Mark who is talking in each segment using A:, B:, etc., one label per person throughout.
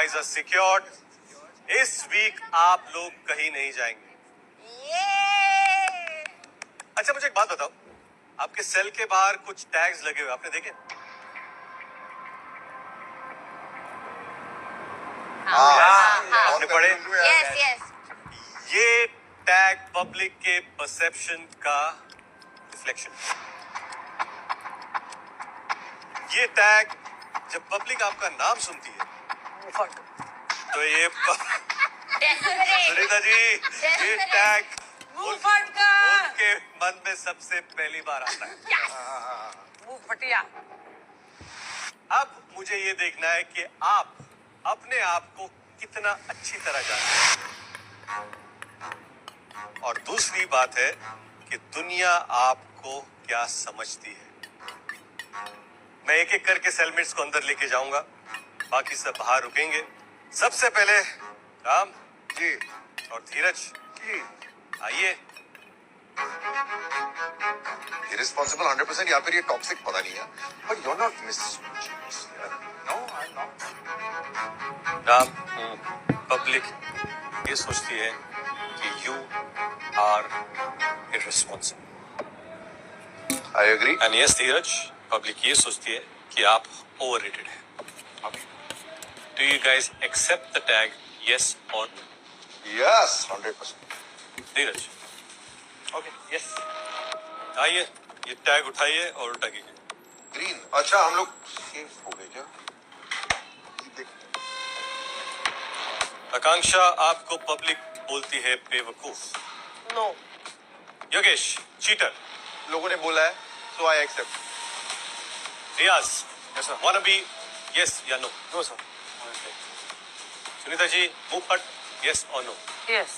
A: guys are secured. इस week आप लोग कहीं नहीं जाएंगे. अच्छा मुझे एक बात बताओ, आपके सेल के बाहर कुछ टैग्स लगे हुए आपने देखे? आपने पढ़े?
B: Yes yes.
A: ये टैग पब्लिक के परसेप्शन का रिफ्लेक्शन. ये टैग जब पब्लिक आपका नाम सुनती है तो ये सुनीता जी, ये टैग उनके मन में सबसे पहली बार आता है.
C: फटिया.
A: अब मुझे ये देखना है कि आप अपने आप को कितना अच्छी तरह जानते हैं. और दूसरी बात है कि दुनिया आपको क्या समझती है. मैं एक एक करके सेलमेट्स को अंदर लेके जाऊंगा, बाकी सब बाहर रुकेंगे. सबसे पहले राम
D: जी
A: और धीरज
D: जी.
A: आइए.
D: इररिस्पांसिबल 100% या फिर ये टॉक्सिक पता नहीं है, but you are not miss. No I am not.
A: Ram, public ये सोचती है कि you are irresponsible.
D: I agree.
A: And yes Dheeraj, public ये सोचती है कि आप ओवररेटेड हैं. Do you guys accept the tag yes और no?
D: Yes 100%.
A: Dheeraj okay yes. आइए, ये टैग उठाइए और उल्टा कीजिए.
D: ग्रीन. अच्छा हम लोग सेफ हो गए क्या?
A: आकांक्षा, आपको पब्लिक बोलती है बेवकूफ.
C: नो.
A: योगेश, चीटर.
D: लोगों ने बोला है, so I accept.
A: Riyaz, wanna be yes या no?
C: No sir.
A: Sunita ji, मुंह फट, yes or no?
C: Yes.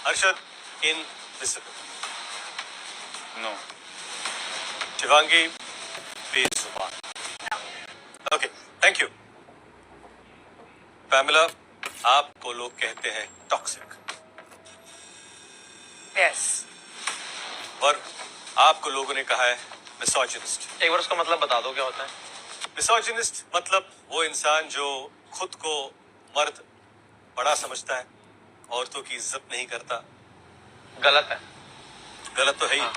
A: Arshad, invisible.
D: No.
A: Shivangi, बेजुबान. Okay, thank you. पैमिला, आपको लोग कहते हैं टॉक्सिक.
C: यस.
A: और आपको लोगों ने कहा है मिसोजिनिस्ट.
C: एक बार उसका मतलब बता दो क्या होता है.
A: मिसोजिनिस्ट मतलब वो इंसान जो खुद को मर्द बड़ा समझता है, औरतों की इज्जत नहीं करता.
C: गलत है.
A: गलत तो है ही.
C: हाँ.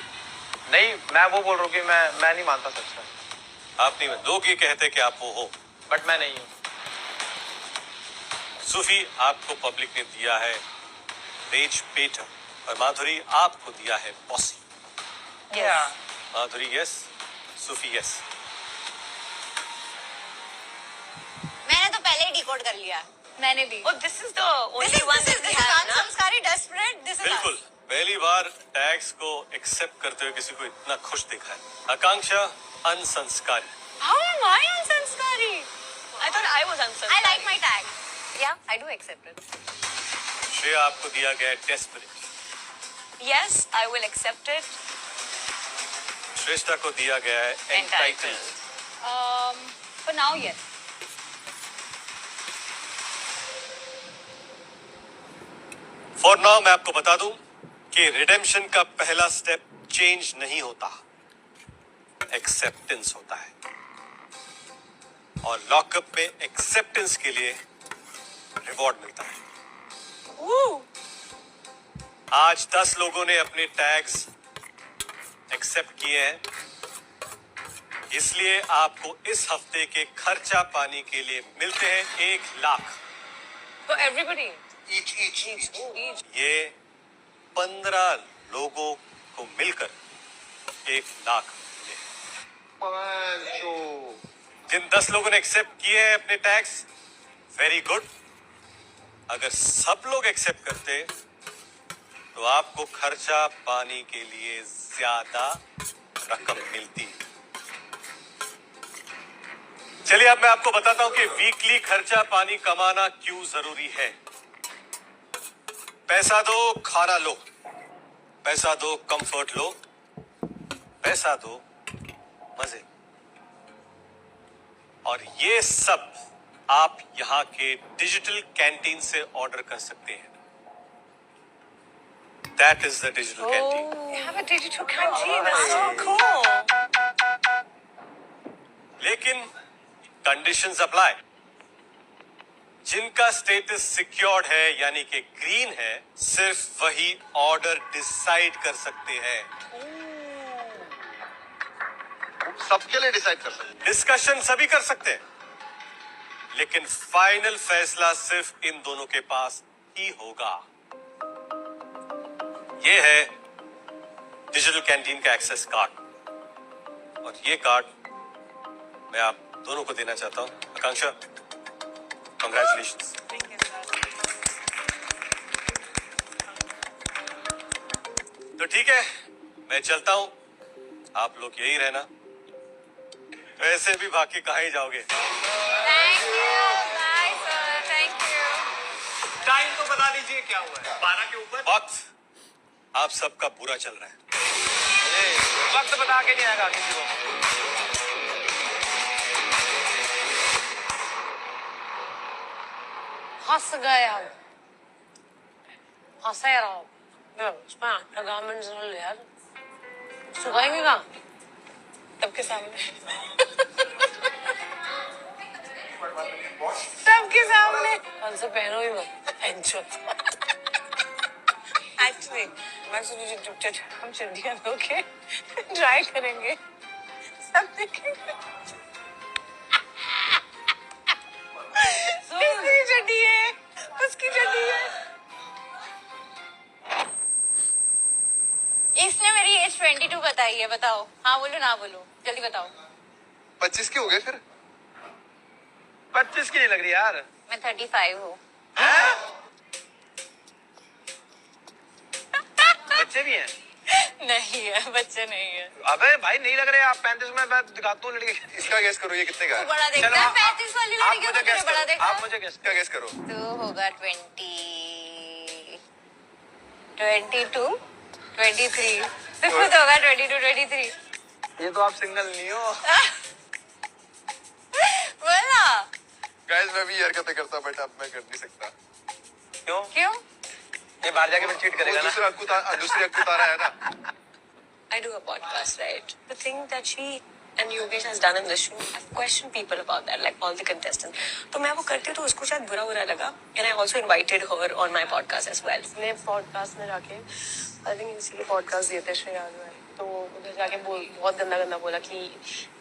C: नहीं, मैं वो बोल रहा हूँ कि मैं नहीं मानता सच में.
A: आप नहीं, लोग ये कहते हैं कि आप वो हो,
C: बट मैं नहीं हूँ.
A: सूफी, आपको पब्लिक ने दिया है रेज पेटर, और माधुरी आपको दिया है बॉसी.
C: Yeah.
A: माधुरी यस, सूफी यस.
B: मैंने तो पहले ही डिकोड कर लिया. मैंने भी.
C: Oh, this is the only one that we have, ना?
B: संस्कारी desperate. This is
A: बिल्कुल, पहली बार टैग्स को एक्सेप्ट करते हुए किसी को इतना खुश देखा है. आकांक्षा, अनसंस्कारी.
C: How am I unsanskari? I thought I was unsanskari.
B: I like my tag. Yeah, I do accept it.
A: Shreya, आपको दिया गया है desperate.
C: Yes, I will accept it.
A: श्रेष्ठा को दिया गया है entitled.
B: For now, yes.
A: For now मैं आपको बता दूं कि रिडेम्पशन का पहला स्टेप चेंज नहीं होता, एक्सेप्टेंस होता है. और लॉकअप में एक्सेप्टेंस के लिए रिवॉर्ड मिलता है.
C: Woo!
A: आज 10 लोगों ने अपने टैग्स एक्सेप्ट किए हैं, इसलिए आपको इस हफ्ते के खर्चा पानी के लिए मिलते हैं 1 lakh.
C: So everybody.
D: Each.
C: Each.
A: ये 15 लोगों को मिलकर 1 लाख मिले.
D: पांचो.
A: जिन 10 लोगों ने एक्सेप्ट किए हैं अपने टैक्स, वेरी गुड. अगर सब लोग एक्सेप्ट करते तो आपको खर्चा पानी के लिए ज्यादा रकम मिलती. चलिए अब मैं आपको बताता हूं कि वीकली खर्चा पानी कमाना क्यों जरूरी है. पैसा दो, खाना लो. पैसा दो, कंफर्ट लो. पैसा दो, मजे. और ये सब आप यहाँ के डिजिटल कैंटीन से ऑर्डर कर सकते हैं. That is the digital canteen.
C: You have a digital canteen. That's so cool.
A: लेकिन कंडीशंस अप्लाई. जिनका स्टेटस सिक्योर्ड है यानी कि ग्रीन है, सिर्फ वही ऑर्डर डिसाइड कर सकते हैं।
D: सबके लिए डिसाइड कर सकते
A: डिस्कशन सभी कर सकते हैं, लेकिन फाइनल फैसला सिर्फ इन दोनों के पास ही होगा। ये है डिजिटल कैंटीन का एक्सेस कार्ड, और ये कार्ड मैं आप दोनों को देना चाहता हूं। आकांक्षा, कंग्रेचुलेशंस। तो ठीक है, मैं चलता हूं, आप लोग यही रहना। वैसे भी भाग के कहाँ ही जाओगे।
B: Thank you. Bye, sir. Thank you.
E: Time तो बता दीजिए क्या हुआ है? 12 के ऊपर।
A: वक्त आप सबका बुरा चल रहा है।
E: वक्त बता के नहीं आएगा किसी को।
F: हंस गए हम, हंसे रहो। उसमें लगामन जरूर यार, सुखाएंगे कहाँ? सबके सामने, सबके सामने। कल से पहनो ही मत, पहनचो। एक्चुअली मैं सोची हम चिड़िया लोग के ट्राई करेंगे, सब देखेंगे। इसकी चड्डी है, उसकी चड्डी है।
B: इसने मेरी एज 22 बताई है, बताओ हाँ बोलो ना बोलो, जल्दी बताओ।
D: 25 के हो गए फिर।
E: 25 की नहीं लग रही यार।
B: मैं 35 हूँ।
E: बच्चे भी हैं?
B: नहीं है, बच्चे नहीं है।
E: अबे भाई नहीं लग रहे आप। 35 में मैं दिखाता हूँ लड़के।
D: इसका गैस करो, ये कितने का
B: तू
D: है?
B: बड़ा देखता है, 35 वाली
E: आप
B: लड़की को
E: मुझे
B: तुझे
E: गैस
B: बड़ा
E: करो,
B: देखा।
E: आप मुझे गैस
D: इसका गैस करो।
B: तू होगा 20, 22, 23, तू खुद होगा 22, 23।
E: ये तो आप सिंगल नहीं हो।
B: बोला
D: गाइस मैं भी हरकतें करता, बट अब मैं कर नहीं सकता।
E: क्यों?
B: क्यों?
E: ये बाहर जाके फिर चीट करेगा ना।
D: दूसरी अक्कू तारा है ना।
F: I do a podcast, right? The thing that she and Yogesh has done in this show, I've questioned people about that, like all the contestants. तो मैं वो करती हूँ तो उसको शायद बुरा लगा. And I also invited her on my podcast as well. उसने podcast में जाके, I think इसी podcast दिए थे श्रेया में. तो उधर जाके बहुत गंदा बोला कि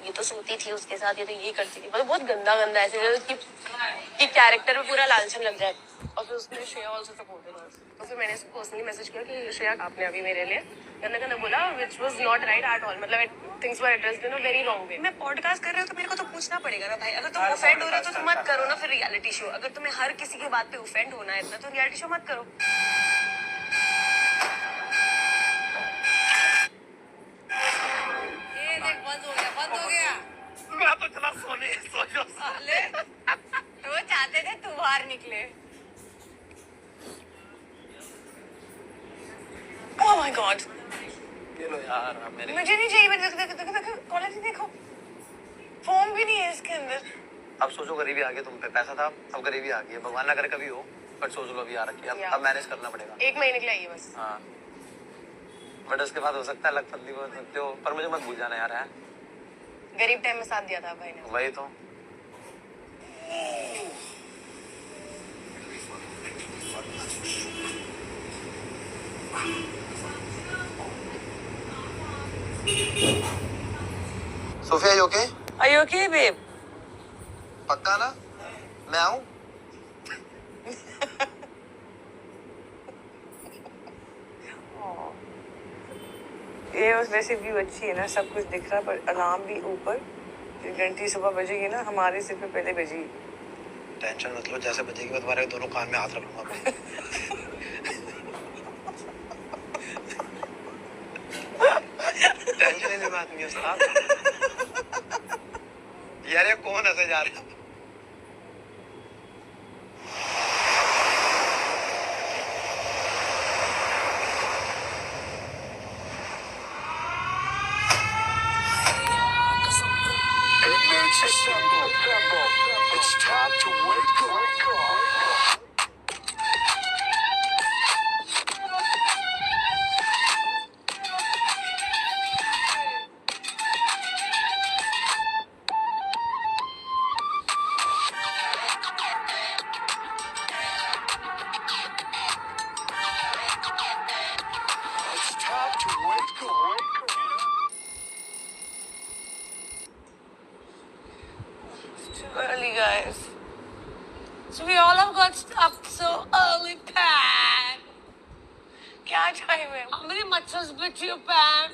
F: ये तो सोती थी उसके साथ, ये तो ये करती थी, मतलब बहुत गंदा ऐसे कि कैरेक्टर में पूरा लालचन लग जाए. और फिर उसने श्रेया ऑल्सो सपोर्टेड her. तो फिर मैंने उसको पर्सनली मैसेज किया कि श्रेया आपने अभी मेरे लिए गंदा बोला, which was not right at all. मतलब things were addressed in a very wrong way. मैं पॉडकास्ट कर रही हूँ तो मेरे को तो पूछना पड़ेगा ना भाई. अगर तुम ऑफेंड हो रहे हो तो तुम मत करो ना फिर रियलिटी शो. अगर तुम्हें हर किसी की बात पे ऑफेंड होना है इतना तो रियलिटी शो मत करो.
B: ये देख बंद हो गया।
E: मैं तो चला सोने सोचो।
B: ले, वो चाहते थे तू बाहर निकले।
F: Oh my God.
E: ये लो यार आप मेरे।
F: मुझे नहीं चाहिए. देखो कॉलेज देखो, फॉर्म भी नहीं है इसके अंदर.
E: अब सोचो गरीबी आ गई तुम पे, पैसा था अब गरीबी आ गई है। भगवान ना करे कभी हो, बट सोच लो अभी आ रखी है. अब मैनेज करना पड़ेगा.
F: 1 महीने के लिए आइए बस.
E: हाँ, बट उसके बाद हो सकता है लखपति को सकते हो, पर मुझे मत भूल जाना यार है.
F: गरीब टाइम में साथ दिया था भाई ने.
E: वही तो.
D: Sophia you okay?
F: Are you okay, babe?
D: पक्का ना? मैं आऊं?
F: ये वैसे व्यू अच्छी है ना, सब कुछ दिख रहा, पर अलार्म भी ऊपर. घंटी सुबह बजेगी ना, हमारे सिर पे पहले बजेगी.
E: टेंशन मत लो, जैसे बजेगी मैं तुम्हारे दोनों कान में हाथ रखूंगा. टेंशन लेने बात नहीं है उस्ताद. यार ये कौन ऐसे जा रहा है?
G: It's time to wake up.
F: guys. So we all have got up so early, Pam. क्या time है? How many matches bit you, Pam?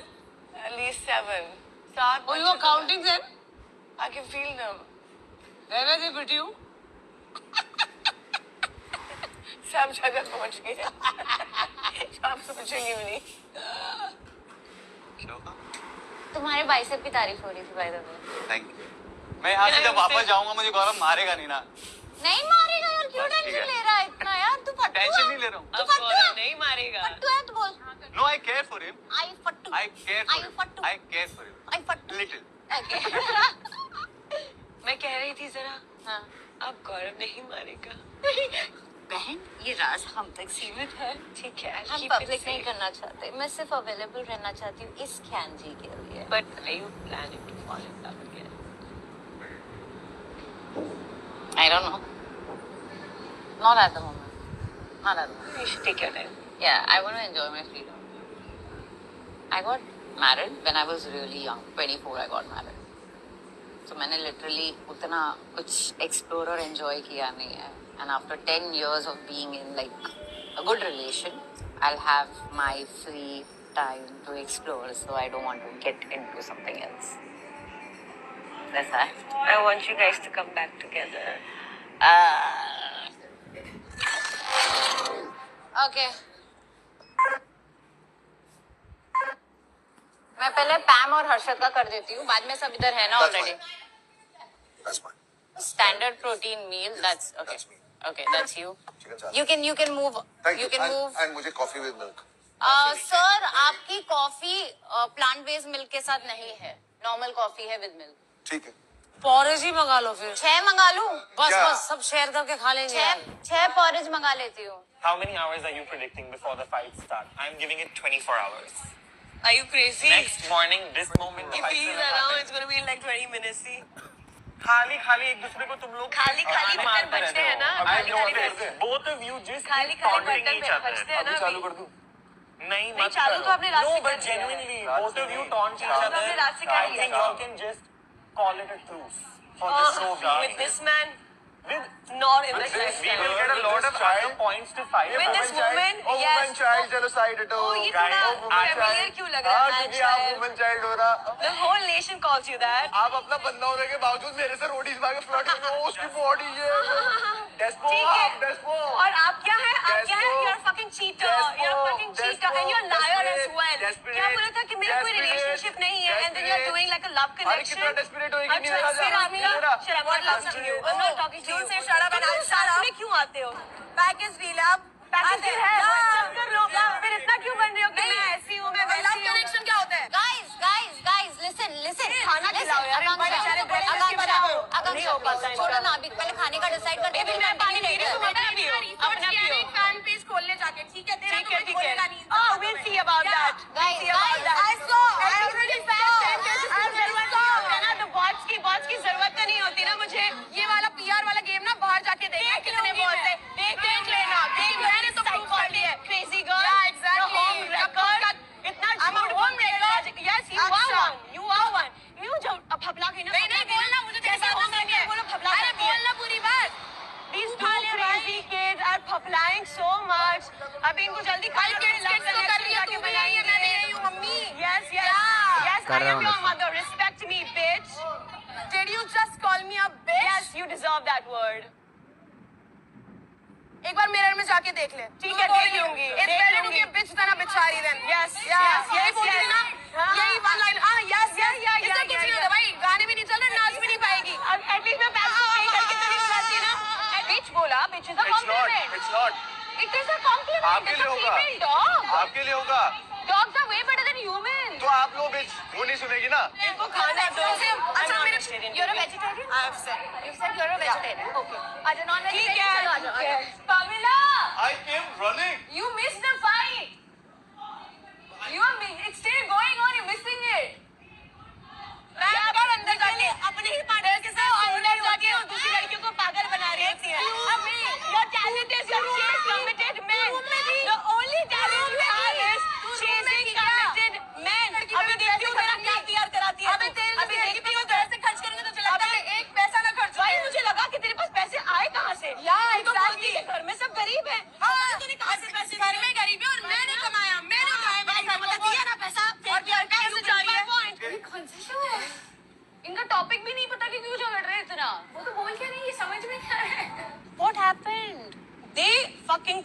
F: At least 7. 7. Oh, you were counting them? I can feel them. Where were they bit you? सब जगह पहुंच गए। आप सोचेंगे भी नहीं।
B: तुम्हारे बाइसेप की तारीफ हो रही थी by the way.
E: Thank you. मैं यहाँ से जब वापस जाऊंगा मुझे गौरव मारेगा नहीं ना?
B: नहीं मारेगा यार, क्यों टेंशन ले रहा है इतना यार? तू फट्टू है।
E: टेंशन नहीं ले रहा हूँ।
B: तू फट्टू है।
F: नहीं मारेगा।
B: फट्टू है, तू बोल।
E: No, I care for him.
B: I फट्टू।
E: I care for him.
B: फट्टू।
E: I care for him.
B: I फट्टू।
E: लिटिल।
F: मैं कह रही थी जरा,
B: हाँ।
F: अब गौरव नहीं मारेगा।
B: बहन, ये राज हम तक सीमित है।
F: ठीक है,
B: हम पब्लिक नहीं करना चाहते। मैं सिर्फ अवेलेबल रहना चाहती हूँ इस कैन जी के लिए।
F: But are you planning to fall in love again?
B: I don't know. Not at the moment. Not at the moment.
F: You should take your time.
B: Yeah, I want to enjoy my freedom. I got married when I was really young. 24 I got married. So मैंने literally उतना कुछ explore और enjoy किया नहीं है. And after 10 years of being in like a good relation, I'll have my free time to explore. So I don't want to get into something else. That's that.
F: I want you guys to come back together.
B: Okay. मैं पहले पैम और हर्षद का कर देती हूँ, बाद में सब इधर है ना
D: That's
B: already.
D: fine. That's fine.
B: Standard protein meal. That's okay.
D: That's me.
B: Okay, that's you.
D: Chicken salad.
B: You can move.
D: Thank
B: You
D: you.
B: can
D: And,
B: move.
D: and मुझे coffee with milk.
B: सर, आपकी coffee plant based milk के साथ नहीं है, normal coffee है with milk.
D: ठीक है।
F: Porridge ही मंगा लो फिर।
B: 6 मंगा लूं?
F: बस
D: क्या?
F: बस सब शेयर करके खा लेंगे यार।
B: 6 पॉरेज मंगा लेती हूँ।
H: How many hours are you predicting before the fight start? I'm giving it 24 hours.
F: Are you crazy?
H: Next morning, this moment, the
F: If
H: fight
F: he's
H: will
F: around,
H: happen.
F: it's gonna be like 20 minutes. See?
H: खाली खाली एक दूसरे को तुम लोग
F: खाली खाली
H: मारते
F: बर्तन
H: रहते
F: बजते
H: हो।
F: हैं ना,
H: I
F: खाली
H: know
F: खाली
H: this.
F: बर्तन।
H: Both of you just
F: खाली
H: keep
F: खाली
H: taunting
F: बर्तन
H: each other.
F: बजते हैं ना
D: चालू
F: अभी।
D: कर दूं?
H: नहीं
F: नहीं,
H: मत
F: चालू
H: करो।
F: तो आपने रात
H: No,
F: से
H: but
F: कर दिया है।
H: genuinely, both of you taunt each
F: तो
H: other.
F: आपने रात से कर
H: I
F: दिया
H: think
F: है।
H: you can just call it a truce for the show.
F: With this man,
H: With
F: not in
H: with
F: this
H: this, we
F: lifestyle.
H: will get a lot of other points to fight.
F: With this woman,
D: Oh,
F: yes.
D: woman child, चलो side हटो।
F: Oh, ये
H: Guys,
F: थोड़ा
H: oh, woman
F: familiar
D: child।
F: क्यों लग रहा है?
D: हाँ,
F: Man
D: क्योंकि आप
F: child.
D: woman child हो रहा।
F: The whole nation calls you that.
D: आप अपना बंदा होने के बावजूद मेरे से रोटीज मांगे फ्लर्ट करते हो। उसकी बॉडी ये डेस्पो,
F: ठीक है।
D: आप डेस्पो।
F: और आप क्या है? आप क्या है?
D: Despo.
F: You're a fucking cheater.
D: Despo.
F: You're a fucking cheater,
D: Despo.
F: and you're a liar as
D: Desperate.
F: well.
D: Desperate.
F: क्या बोला था कि मेरा कोई
D: Desperate.
F: relationship नहीं है, and then you're
D: Desperate.
F: doing like a love
D: अरे
F: connection.
D: कितना desperate होएगी, नहीं मेरा
F: फिर
D: जा।
F: आपका
D: मेरा।
F: shut up, I'm not talking to you. I'm not talking to you.
C: Say shut up and I'll shut up.
F: में क्यों आते हो?
C: Package deal up.
F: पैकेज
C: आते
F: है,
C: हैं।
F: WhatsApp कर लो। फिर इतना क्यों बन रहे हो कि
C: नहीं।
F: मैं ऐसी हूँ, मैं
C: Love
F: वैसी हूँ?
C: connection क्या होता है?
B: Guys, listen.
F: खाना खिलाओ यार, बड़े सारे बड़े लड़के बनाओ। नहीं हो पाता है
B: छोड़ो ना, अभी पहले खाने का डिसाइड करते हैं।
F: मैं पानी पी रही हूँ, तुम अपना पियो, अपना पियो।
C: फैन पेज खोलने जाके, ठीक है? तेरा
F: ठीक
C: तो
F: है,
C: कोई
F: ठीक है।
C: खोलेगा नहीं।
F: Oh, we'll see about that.
B: Guys,
F: See about that.
C: I saw. I already saw.
F: Bots की जरूरत तो नहीं होती ना मुझे।
C: ये वाला PR वाला गेम ना बाहर जाके देखना कितने बहुत है। देख लेना। मैंने तो proof कर लिया है।
F: Crazy girl.
C: Yeah, exactly.
F: The home record. इतना
C: I'm a
F: झूठ
C: home
F: बोल रहे हो। Yes, you are
C: अच्छा।
F: one. You are one. You जो फपला गई ना।
C: नहीं बोलना मुझे
F: जैसे home record बोलो फपला
C: अरे
F: करती है।
C: बोलना पूरी बात।
F: These two crazy kids are faplying so much. अभी इनको जल्दी खा लो।
C: Kids तो कर रही है, तू भी यही है, मैं भी यही हूँ, mummy.
F: Yes.
C: Yeah.
F: Yes, I am your mother. Respect me, bitch.
C: Did you just call me a bitch?
F: Yes, you deserve that word.
C: एक बार मिरर में जाके देख ले।
F: ठीक है, देख लूंगी,
C: It's
F: देख
C: better to
F: लूंगी।
C: be a bitch than a बिचारी then.
F: Yes,
C: Yeah,
F: yes,
C: यही
F: yes,
C: बोलती थी
F: yes.
C: ना?
F: हाँ।
C: यही one line. हाँ, yes. इससे कुछ
F: yeah,
C: नहीं होता भाई। गाने भी नहीं चल रहे, नाच भी नहीं पाएगी।
F: अब एटलीस्ट मैं पैसे पे करके तो नहीं खाती ना। बिच बोला, bitch is a compliment.
D: It's not.
F: It is a compliment.
D: आपके लिए होगा।
F: Female dog.
D: आपके लिए होगा।
F: Dogs are way better than human.
D: तो आप लोग bitch, वो नहीं सुनेगी ना?
F: इनको खाना दो।
C: अच्छा मेरे
F: you're a vegetarian?
C: I have said.
F: You said you're a vegetarian. Okay. आज नॉन
C: ठीक
F: वेजिटेरियन
C: है,
F: चलो आ
C: ठीक है।
F: जाओ। Pamela,
D: I came running.
F: you missed the fight. It's still going on. You're missing it.
C: मैं बार अंदर जाके
F: अपने ही पार्टनर के साथ अंदर जाके और दूसरी लड़कियों को पागल बना रही होती है। अभी your talent is you're chase committed men. The only talent you have is chasing committed men. अभी देखती हूँ मेरा क्या PR कराती है।
C: अबे तेरे
F: अभी देखती हूँ
C: पैसे खर्च करेंगे तो चला एक पैसा ना खर्च
F: भाई मुझे लगा कि तेरे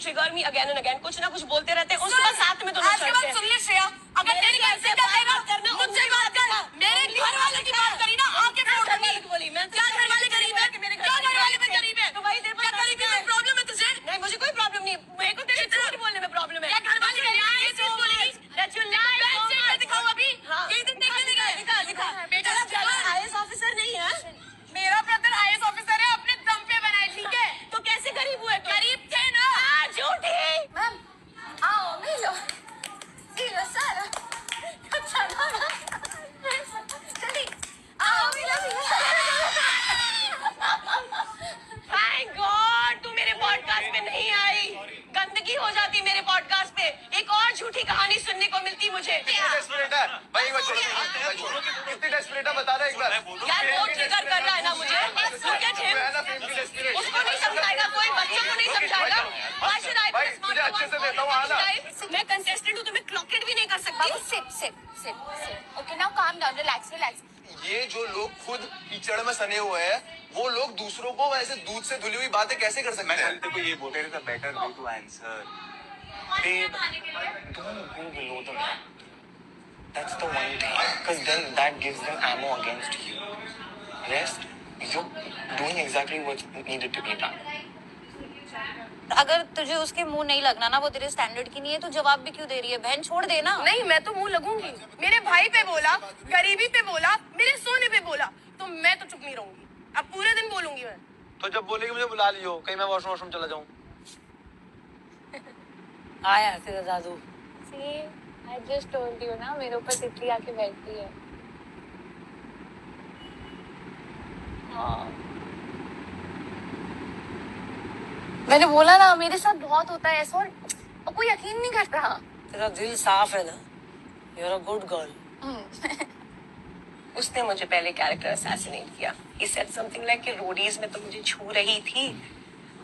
F: trigger me again and again. कुछ ना कुछ बोलते रहते हैं, उसके बाद साथ में दोनों
C: आज के बाद सुन ले श्रेया, अगर तेरी कैसे करेगा मुझसे बात कर, मेरे घर वाले की बात करी ना आके मैं उठाऊंगी।
F: बोली मैं
C: क्या घर वाले गरीब है, क्या घर वाले में गरीब है,
F: तो वही
C: क्या गरीबी में प्रॉब्लम है तुझे?
F: नहीं, मुझे कोई प्रॉब्लम नहीं, मेरे को तेरे झूठ बोलने में प्रॉब्लम है।
C: क्या घर वाले गरीब ये चीज बोलेगी?
F: That you lie so
C: मैं
F: much.
C: दिखाऊं अभी?
F: हाँ।
C: एक दिन देखने गए।
F: दिखा
C: बेटा
F: चला IAS ऑफिसर नहीं है।
C: मेरा ब्रदर IAS ऑफिसर है, अपने दम पे बनाए, ठीक है?
F: तो कैसे गरीब हुए तुम?
C: गरीब थे ना।
F: झूठी।
C: मैम आओ मिलो सर अच्छा ना चलिए आओ मिलो
F: Thank God तू मेरे पॉडकास्ट पे नहीं आई, गंदगी हो जाती मेरे पॉडकास्ट पे, एक और झूठी कहानी सुनने को मिलती मुझे।
E: डेस्परेट है भाई, कितनी डेस्परेट है बता रहा एक बार।
F: यार वो ट्रिगर कर रहा है ना मुझे। Look at him. उसको नहीं समझाएगा कोई, बच्चों को नहीं समझाएगा। Why should I be
E: भाई,
F: smart
E: तुझे अच्छे से देता हूँ, आना।
F: मैं कंटेस्टेंट हूँ, तो मैं क्लॉकेट भी नहीं कर सकती।
C: बाबू sit okay now calm down relax
D: ये जो लोग खुद कीचड़ में सने हुए हैं, वो लोग दूसरों को वैसे दूध से धुली हुई बातें कैसे कर सकते हैं?
H: को ये बोलते हैं better way to answer. Babe, don't go below the belt. That's the one thing. Because then that gives them ammo against you. Rest, you're doing exactly what's needed to be done.
B: अगर तुझे उसके मुंह नहीं लगना ना, वो तेरे standard की नहीं है, तो जवाब भी क्यों दे रही है? बहन छोड़ देना।
C: नहीं मैं तो मुंह लगूंगी, मेरे भाई पे बोला, गरीबी पे बोला, मेरे सोने पे बोला, तो मैं तो चुप नहीं रहूंगी, अब पूरे दिन बोलूंगी मैं।
E: तो जब बोलेगी मुझे बुला लियो, कहीं मैं वॉशरूम चला जाऊँ।
B: आया तेरा जादू।
I: See, I just told you ना, मेरे ऊपर तितली आके बैठती है। हाँ। मैंने बोला ना, मेरे साथ बहुत होता है ऐसा, और कोई यकीन नहीं करता।
J: तेरा दिल साफ है ना, you're a good girl.
F: उसने मुझे पहले कैरेक्टर असैसिनेट किया। He said something like कि रोडीज में तुम मुझे छू रही थी,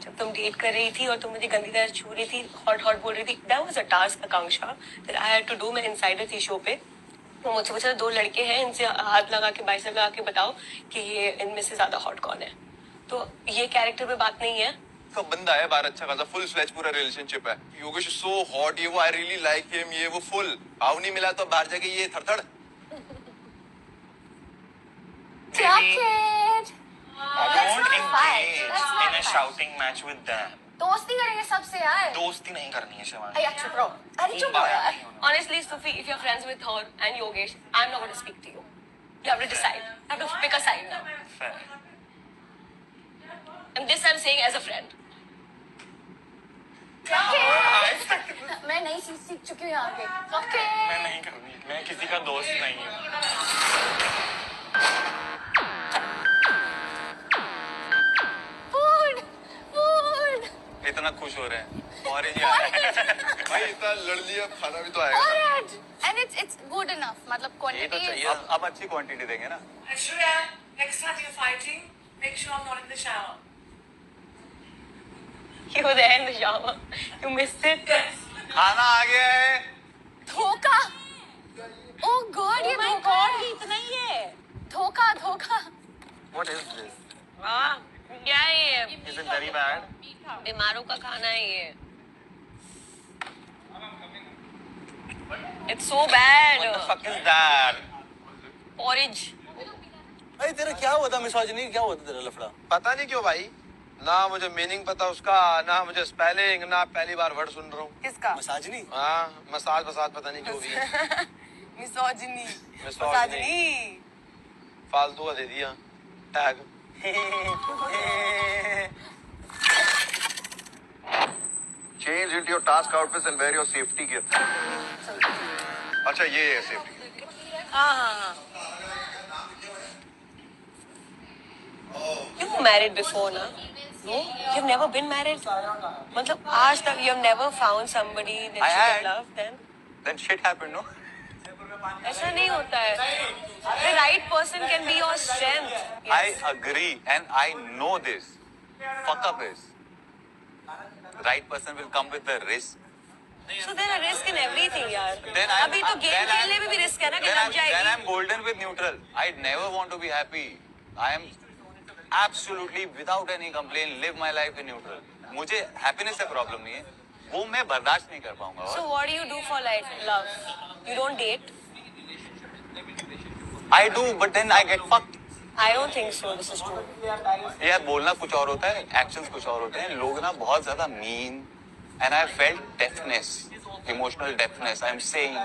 F: जब तुम डेट कर रही थी और तुम मुझे गंदी तरह छू रही थी, हॉट बोल रही थी। That was a task, Akanksha, that I had to do। मैं इनसाइडर थी शो पे, तो मुझसे पूछा 2 लड़के हैं, इनसे हाथ लगा के बाइसेप लगा के बताओ कि ये इनमें से ज्यादा हॉट कौन है। तो ये कैरेक्टर पे बात नहीं है।
D: तो बंदा है बाहर अच्छा खासा, फुल फ्लेज पूरा रिलेशनशिप है। योगेश सो हॉट, ये वो आई रियली लाइक हिम, ये वो फुल भाव नहीं मिला तो बाहर जाके ये थरथड़।
I: Chocolate.
H: Don't engage
I: That's
H: in
I: not
H: a
I: fight.
H: shouting match with them.
I: दोस्ती करेंगे सबसे यार।
H: दोस्ती नहीं करनी है शिवानी।
I: अरे चुप रहो, अरे चुप रहो यार।
F: Honestly, Sufi, if you're friends with her and Yogesh, I'm not going to speak to you. You have to decide. You have to pick a side now.
H: Fair.
F: And this I'm saying as a friend.
I: मैं नई चीज सीख चुकी हूँ यहाँ पे। Okay.
H: मैं नहीं करनी, मैं किसी का दोस्त नहीं हूँ।
I: फूड।
D: इतना खुश हो रहे हैं और भाई इतना लड़ लिया, खाना भी तो आएगा।
I: And it's good enough, मतलब quantity is.
D: अब अच्छी क्वांटिटी देंगे ना।
C: Shreya, next time you're fighting, make sure I'm not in the shower.
F: You were there in the shower. You missed it.
D: खाना आ गया है।
I: धोखा। Oh God, ये धोखा है।
F: इतना ही है।
I: धोखा।
H: What is this?
F: हाँ, क्या है ये?
H: Is it very bad?
F: बीमारों का खाना है ये। It's so bad.
H: What the fuck is that?
F: Porridge.
E: अरे तेरा क्या हुआ था मिसोजिनी, क्या हुआ था तेरा लफड़ा?
D: पता नहीं क्यों भाई, ना मुझे मीनिंग पता उसका, ना मुझे स्पेलिंग, ना पहली बार वर्ड सुन रहा हूँ।
C: किसका?
E: मिसोजिनी?
D: हाँ, मसाज पता नहीं जो भी है।
C: मिसोजिनी।
D: फालतू का दे दिया tag. Change into your task outfits and wear your safety gear. अच्छा ये है safety.
F: हाँ. You were married before, na? No? You've never been married? मतलब आज तक you've never found somebody that
H: I
F: you
H: had.
F: can love then?
H: Then shit happened, no?
F: ऐसा नहीं होता है. The right person can be your strength. Yes.
K: I agree and I know this. Fuck up is. The right person will come with the risk.
F: So there are risk in everything, यार.
K: Then
F: अभी तो game खेलने में भी risk है ना कि लग जाएगी.
K: Then I'm golden with neutral. I never want to be happy. I am absolutely without any complaint live my life in neutral. मुझे happiness से problem नहीं है. वो मैं बर्दाश्त नहीं कर पाऊंगा।
F: So what do you do for like love? You don't date?
K: I do, but then I get fucked.
F: I don't think so. This is true.
K: यार बोलना कुछ और होता है, एक्शंस कुछ और होते हैं। लोग ना बहुत ज्यादा mean, and I felt deafness, emotional deafness. I'm saying,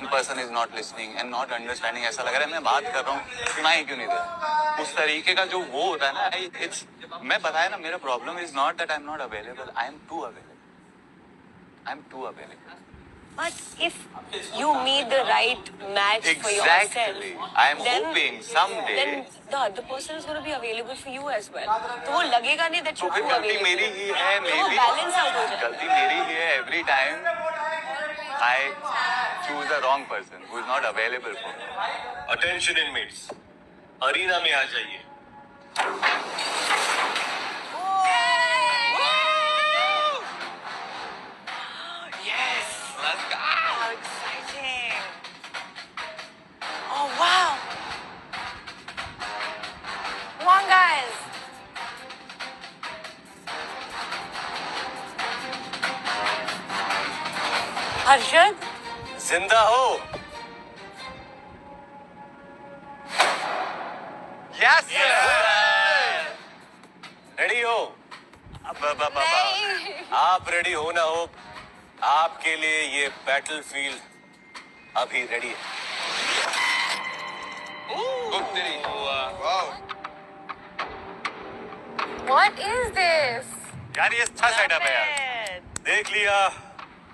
K: and person is not listening and not understanding. ऐसा लग रहा है मैं बात कर रहा हूँ, सुनाई क्यों नहीं दे रहा? उस तरीके का जो वो होता है ना, मैं बताया ना, मेरा problem is not that I'm not available. I'm too available.
F: But if you meet the right match for
K: Exactly.
F: yourself,
K: I'm
F: then,
K: hoping someday.
F: then the other person is going to be available for you as well. तो वो लगेगा नहीं that
K: तो
F: you're
K: फिर
F: too
K: गलती
F: available.
K: मेरी ही है,
F: तो वो
K: maybe
F: balance out हो जाएगा.
K: गलती मेरी ही है। Every time I choose the wrong person who is not available for me.
A: Attention inmates, arena में आ जाइए।
F: Yes. Let's go. How exciting. Oh wow. Come on guys. Harshad?
A: जिंदा हो?
K: Yes.
A: रेडी हो? आप रेडी हो ना हो, आपके लिए ये बैटलफील्ड अभी रेडी है।
I: What is this?
A: यार ये अच्छा सेटअप है यार। देख लिया,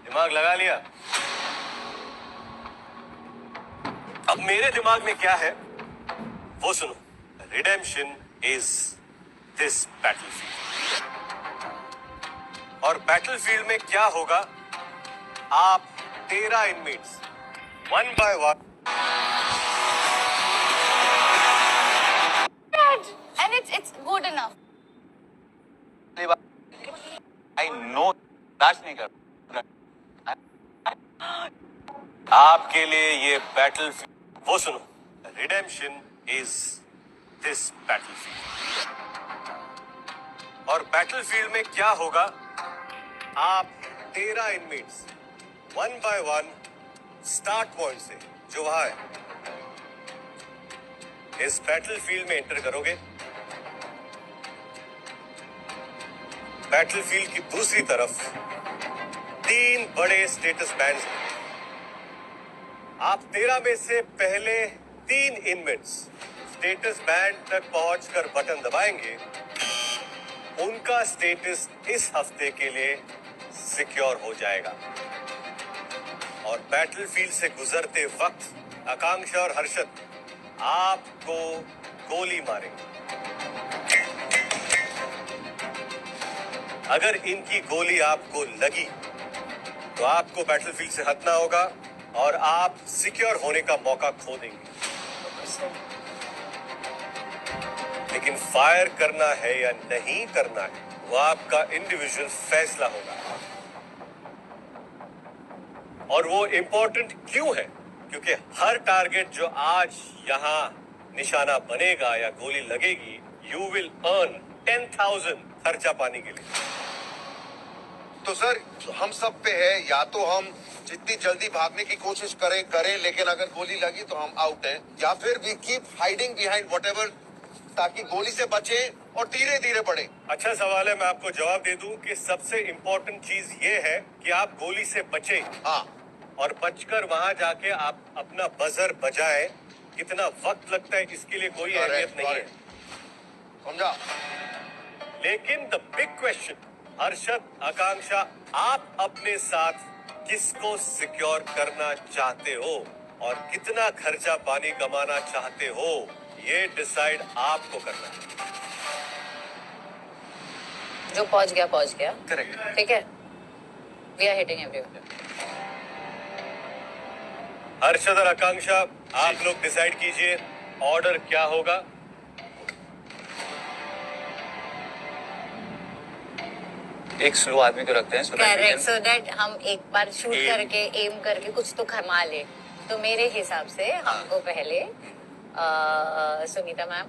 A: दिमाग लगा लिया। अब मेरे दिमाग में क्या है वो सुनो। रिडेम्पशन इज दिस बैटलफील्ड, और बैटलफील्ड में क्या होगा, आप 13 inmates 1 by 1
I: And it's good enough.
K: I know बर्दाश्त नहीं कर।
A: आपके लिए ये बैटलफील्ड, वो सुनो। रिडेम्पशन इज दिस बैटलफील्ड, और बैटलफील्ड में क्या होगा, आप 13 इनमेट्स 1 by 1 स्टार्ट पॉइंट से, जो वहां है, इस बैटलफील्ड में एंटर करोगे। बैटलफील्ड की दूसरी तरफ 3 बड़े स्टेटस बैंड्स हैं। आप 13 में से पहले 3 इनमेट्स स्टेटस बैंड तक पहुंचकर बटन दबाएंगे, उनका स्टेटस इस हफ्ते के लिए सिक्योर हो जाएगा। और बैटलफील्ड से गुजरते वक्त आकांक्षा और हर्षद आपको गोली मारेंगे। अगर इनकी गोली आपको लगी तो आपको बैटलफील्ड से हटना होगा और आप सिक्योर होने का मौका खो देंगे। लेकिन फायर करना है या नहीं करना है, वो आपका इंडिविजुअल फैसला होगा। और वो इंपॉर्टेंट क्यों है? क्योंकि हर टारगेट जो आज यहाँ निशाना बनेगा या गोली लगेगी, यू विल अर्न 10,000 खर्चा पाने के लिए।
L: तो सर हम सब पे है, या तो हम जितनी जल्दी भागने की कोशिश करें, लेकिन अगर गोली लगी तो हम आउट हैं, या फिर we keep hiding behind whatever, ताकि गोली से बचे और धीरे धीरे बढ़े।
A: अच्छा सवाल है, मैं आपको जवाब दे दूं कि सबसे इम्पोर्टेंट चीज ये है कि आप गोली से बचे।
L: हाँ,
A: और बचकर वहां जाके आप अपना बजर बजाएं। कितना वक्त लगता है इसके लिए कोई अहमियत नहीं है,
L: समझा?
A: लेकिन द बिग क्वेश्चन, हर्षद, आकांक्षा, आप अपने साथ किसको सिक्योर करना चाहते हो और कितना खर्चा पानी कमाना चाहते हो, ये डिसाइड आपको करना है।
B: जो पहुंच गया
A: करेक्ट,
B: ठीक है। We are hitting everyone.
A: Harshad और आकांक्षा, आप लोग डिसाइड कीजिए ऑर्डर क्या होगा।
K: एक स्लो आदमी को रखते हैं,
B: करेक्ट, सो दैट हम एक बार शूट करके एम करके कुछ तो कमा ले। तो मेरे हिसाब से हमको पहले सुनीता मैम,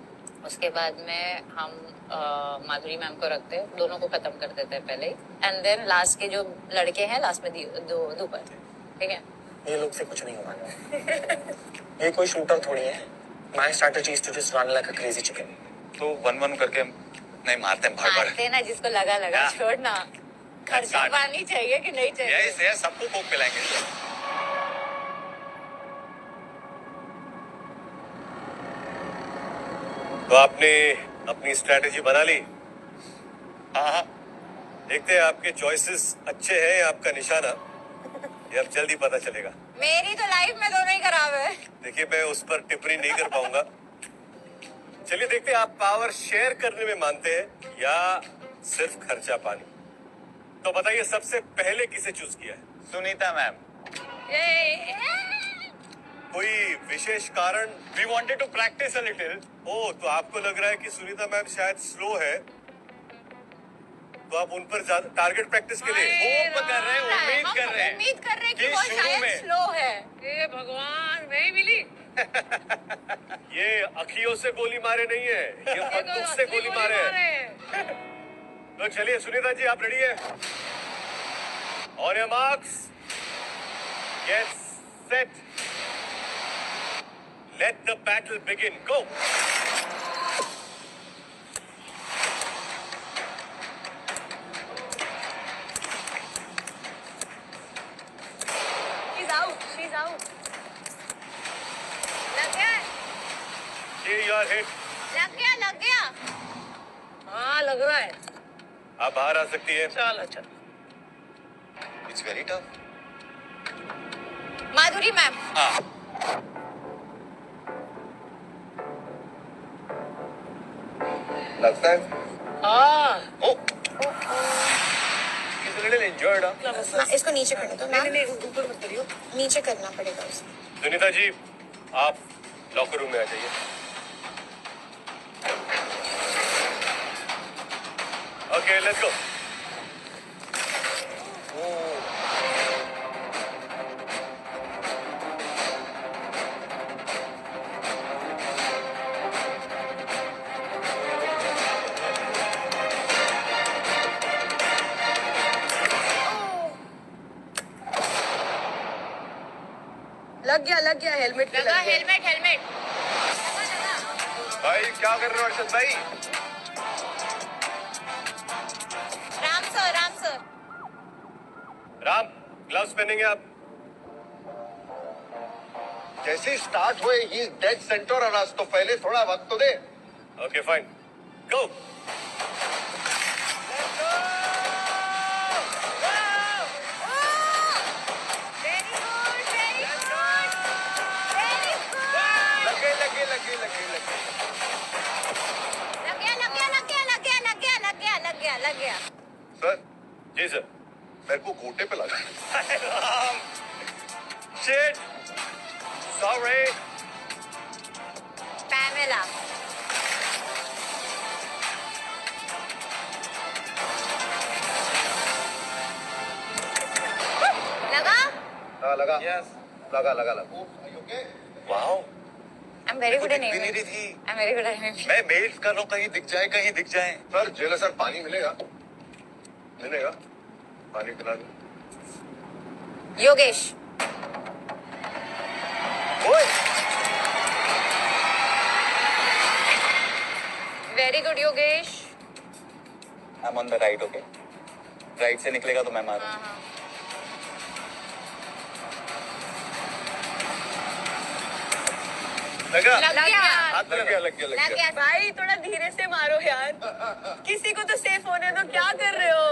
B: उसके बाद में हम माधुरी मैम को रखते, दोनों को खत्म कर देते हैं पहले, एंड देन लास्ट के जो लड़के हैं लास्ट में दोपहर, ठीक है?
H: ये लोग से कुछ नहीं होगा। ये कोई शूटर थोड़ी है। My strategy is to just run like a crazy chicken.
K: तो 1-1 करके नहीं मारते हैं, भाग
B: मारते ना, जिसको लगा छोड़ना। खर्चा पानी चाहिए कि नहीं चाहिए?
K: यही सबको कोक पिलाएंगे।
A: तो आपने अपनी स्ट्रेटेजी बना ली?
K: हाँ।
A: देखते हैं आपके चॉइसेस अच्छे हैं या आपका निशाना, ये अब जल्दी पता चलेगा।
B: मेरी तो लाइफ में दोनों ही खराब है।
A: देखिए मैं उस पर टिप्पणी नहीं कर पाऊंगा। चलिए देखते हैं आप पावर शेयर करने में मानते हैं या सिर्फ खर्चा पानी। तो बताइए सबसे पहले किसे चूज किया है?
K: सुनीता मैम।
A: कोई विशेष कारण?
K: We wanted to practice a little.
A: ओ, तो आपको लग रहा है कि सुनीता मैम शायद स्लो है, तो आप उन पर टारगेट प्रैक्टिस के लिए
K: होप कर रहे हैं,
B: उम्मीद कर रहे हैं कि वो शायद स्लो है।
J: हे भगवान, नहीं मिली।
A: ये अखियों से गोली मारे नहीं है, ये बंदूक से गोली मारे हैं। तो चलिए सुनीता जी, आप रेडी है? On your marks, get set, let the battle begin, go.
C: She's out. लग गया?
A: ये यार हिट।
C: लग गया।
J: हाँ, लग रहा है।
A: आप बाहर आ सकती है।
J: चल।
K: It's very tough.
B: Madhuri ma'am.
K: हाँ।
L: लगता है
J: हाँ।
A: He's a little injured, huh?
C: इसको नीचे करने दो।
J: नहीं, ऊपर मत करियो।
C: नीचे करना पड़ेगा उसे।
A: सुनीता जी, आप लॉकर रूम में आ जाइए। Okay, let's go.
C: लग गया हेलमेट पे लगा।
B: हेलमेट।
L: भाई क्या कर रहे हो अर्शद भाई?
B: राम सर।
A: राम, ग्लव्स पहनेंगे आप?
L: जैसे स्टार्ट हुए ही डेड सेंटर और आज, तो पहले थोड़ा वक्त तो दे।
A: ओके फाइन, गो।
B: लग गया।
L: सर
A: जी सर।
L: मेरे को गोटे पे लगा।
A: Shit, sorry.
B: पैमेला। लगा?
L: हाँ लगा।
A: यस।
L: लगा।
K: Wow.
B: I'm very good at
K: दिख भी नहीं
B: naming.
K: रही थी।
B: I'm very good at naming.
K: मैं मेल कर रहा हूँ, कहीं दिख जाए।
L: सर जेलर सर पानी मिलेगा? पानी पिला दो।
B: Yogesh. Very good, Yogesh.
K: I'm on the right, okay? Right से निकलेगा तो मैं मारूँ।
A: लग गया।
C: भाई थोड़ा धीरे से मारो यार। किसी को तो सेफ होने दो, क्या कर रहे हो?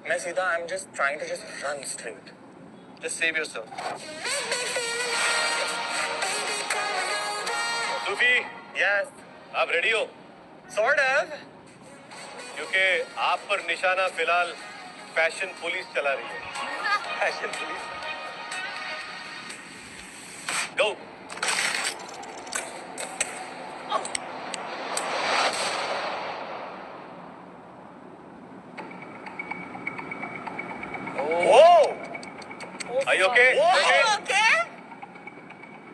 H: मैं सीधा I'm just trying to just run straight.
K: Just save yourself.
A: Sufi,
H: Yes.
A: आप रेडी हो?
H: Sort of.
A: क्योंकि आप पर निशाना फिलहाल फैशन पुलिस चला रही है। Fashion police. Go. Are you okay?
B: Are you okay?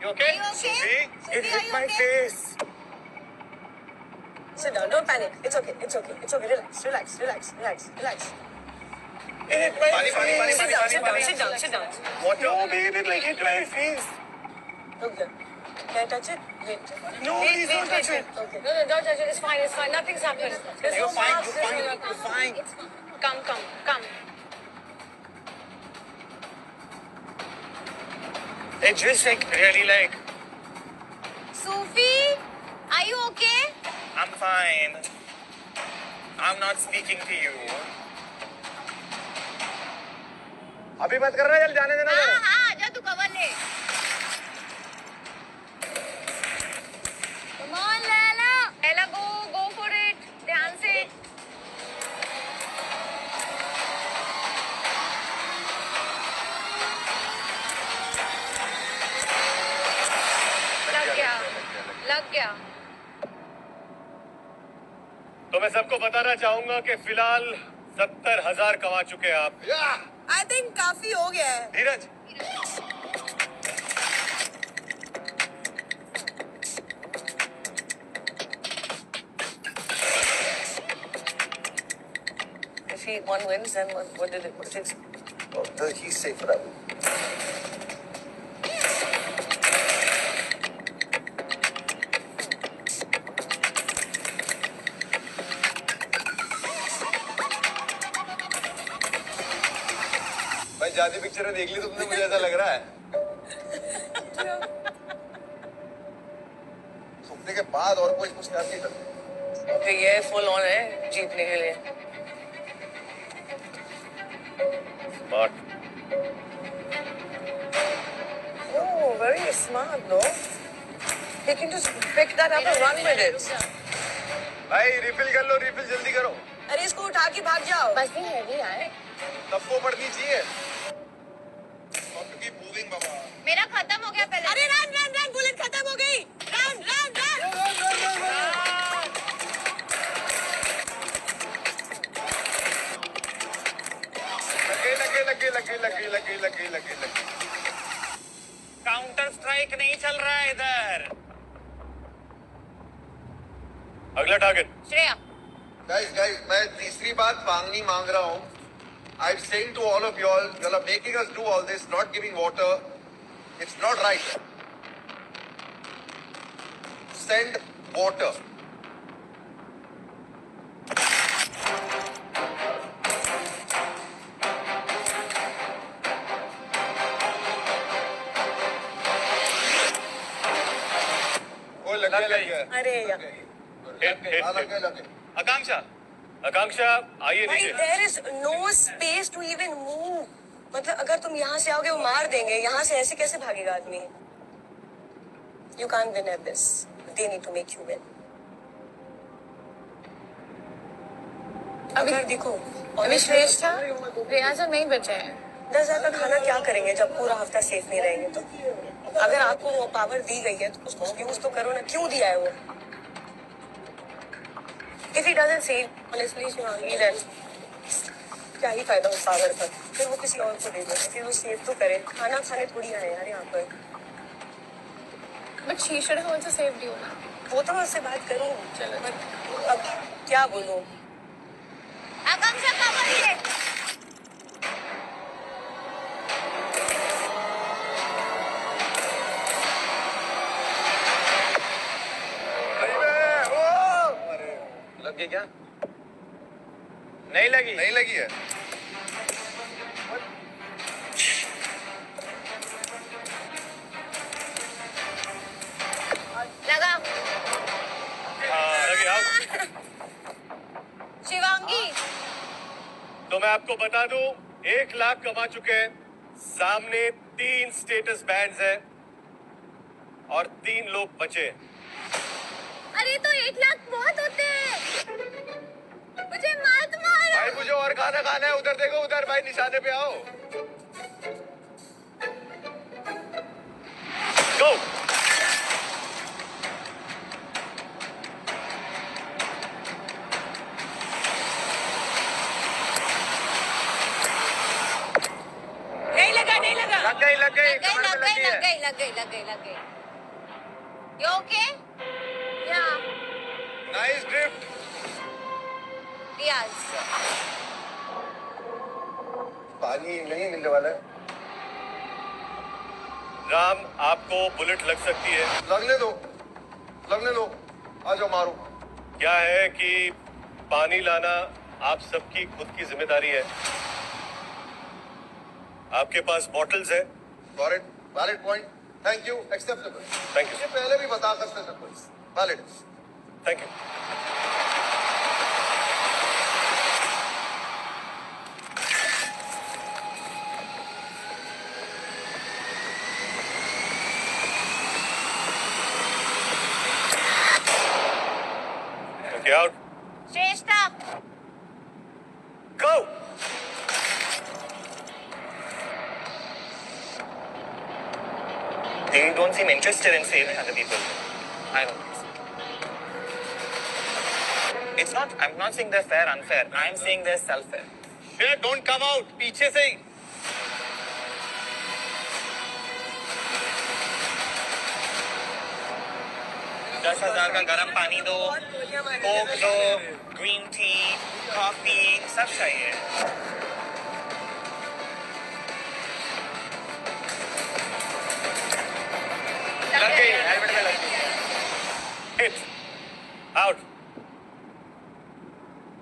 A: You okay?
B: Are you okay?
A: Sufi?
H: It hit my face.
F: Sit down. Don't panic. It's okay. It's okay. It's okay. Relax. Relax. Relax. Relax. Relax.
H: Funny.
F: Sit down. Sit down. Sit down. Sit down.
H: What? No, babe, it like hit my face.
F: Look there. Can I touch it? Wait.
H: No,
F: Wait,
H: please
F: wait,
H: don't touch
F: wait,
H: it.
F: wait. Okay.
C: No, don't touch it. It's fine. It's fine. Nothing's happened. There's
H: You're
C: no
H: fine.
C: marks.
H: You're fine.
C: There's no-
H: You're fine.
C: Come.
H: It's just like really like
C: Sophie, are you okay?
H: I'm fine. I'm not speaking to you.
E: अभी मत करना, चल जाने देना जरा।
C: हाँ, जा तू कवर ले। Come on, Laila. Laila, go for it. ध्यान से। लग गया।
A: तो मैं सबको बताना चाहूंगा कि फिलहाल 70,000 कमा चुके हैं आप।
F: I think काफी हो गया है।
A: धीरज,
F: If one wins, then what did it? What did it?
E: Oh, he's safe for that.
D: भाई जाती पिक्चर देख ली तुमने, मुझे ऐसा लग रहा है।
L: सुनने के बाद और कोई कुछ नहीं करते।
F: Okay, ये full on है जीतने के लिए।
A: Smart.
F: Oh, very smart, no? He can just pick that up and run with it.
D: भाई रिफिल कर लो, रिफिल जल्दी करो।
F: अरे इसको उठा के भाग जाओ।
C: बस नहीं हैवी है।
D: सबको पढ़नी चाहिए।
C: मेरा खत्म हो गया पहले।
F: अरे रन बुलेट खत्म हो गई। रन।
D: लगे।
H: काउंटर स्ट्राइक नहीं चल रहा है इधर।
A: अगला टारगेट।
C: श्रेया।
L: Guys, मैं तीसरी बार पानी मांग रहा हूँ। I'm saying to all of y'all are making us do all this, not giving water. It's not right. Send water.
D: वो लग गया।
F: अरे यार।
L: लगे।
A: आकांक्षा आइए
F: भाई
A: नीचे।
F: there is no space to even move. मतलब अगर तुम यहाँ से आओगे वो मार देंगे। यहाँ से ऐसे कैसे भागेगा आदमी? You can't win at this. They need to make you win. अगर देखो
I: अभी श्रेष्ठ था, रियाज और नहीं बचे हैं।
F: 10,000 का खाना क्या करेंगे जब पूरा हफ्ता सेफ नहीं रहेंगे तो? अगर आपको वो पावर दी गई है तो उसको यूज तो करो ना। क्यों दिया है वो? If he doesn't save, honestly, Shivangi, then क्या ही फायदा उस पावर का? फिर वो किसी और को दे दे, फिर वो सेव तो करे। खाना खाने थोड़ी आए यार यहाँ पर।
I: But she should have also saved you ना।
F: वो तो मैं उससे बात करूँ। चलो अब क्या बोलूँ?
C: आकांक्षा कवर ले।
D: लग गई क्या?
H: नहीं लगी।
D: नहीं लगी है।
C: लगा।
A: लगे आप।
C: शिवांगी।
A: तो मैं आपको बता दूं, 1 लाख कमा चुके हैं। सामने 3 स्टेटस बैंड्स हैं और 3 लोग बचे हैं।
C: अरे तो 1 लाख बहुत होते हैं। मुझे मत मारो।
D: भाई मुझे और खाना खाना है। उधर देखो, उधर भाई निशाने पे आओ।
A: गो।
F: नहीं लगा।
D: लग गई।
C: लग गई। You okay? Yeah.
L: Nice drift.
C: Riyaz
L: पानी नहीं मिलने वाला है।
A: राम, आपको बुलेट लग सकती है।
L: लगने दो, लगने दो। आ जाओ मारो।
A: क्या है कि पानी लाना आप सबकी खुद की जिम्मेदारी है। आपके पास बॉटल्स है।
L: Valid, valid point. Thank you, acceptable.
A: Thank you.
L: ये पहले भी बता सकते थे कोई। Valid.
A: Thank you. Okay, out.
C: Shreshtha
A: go.
H: They don't seem interested in saving other people. I don't think so. It's not, I'm not saying they're fair, unfair. I'm saying they're self-fair.
A: Shit, don't come out. पीछे से ही।
H: 10,000 का गर्म पानी दो, Coke दो, green tea, coffee, सब चाहिए। लग गई, हेलमेट में लग गई।
A: Hit. Out.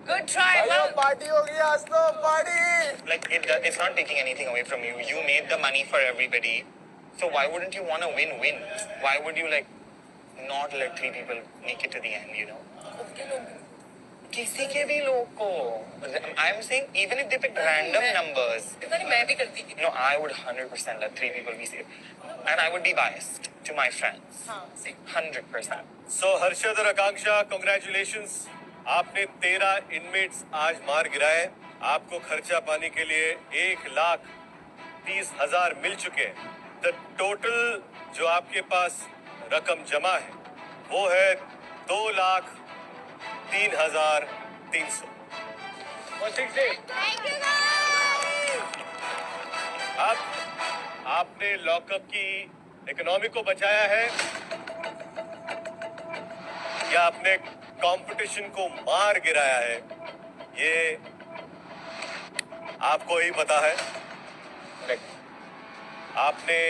C: Good try
L: party होगी आज तो, party.
H: Like it's not taking anything away from you. You made the money for everybody, so why wouldn't you want to win-win? Why would you like not let 3 people make it to the end? You know. किसी के भी लोग को. I'm saying even if they pick random numbers.
C: मैं भी करती थी।
H: No, I would 100% let 3 people be safe, and I would be biased to my friends. 100%.
A: So Harshad और आकांक्षा, congratulations. आपने 13 इनमेट्स आज मार गिराए। आपको खर्चा पानी के लिए 1,30,000 मिल चुके हैं। द टोटल जो आपके पास रकम जमा है वो है 2,03,300। अब आपने लॉकअप की इकोनॉमी को बचाया है या आपने कंपटीशन को मार गिराया है, ये आपको ही पता है। आपने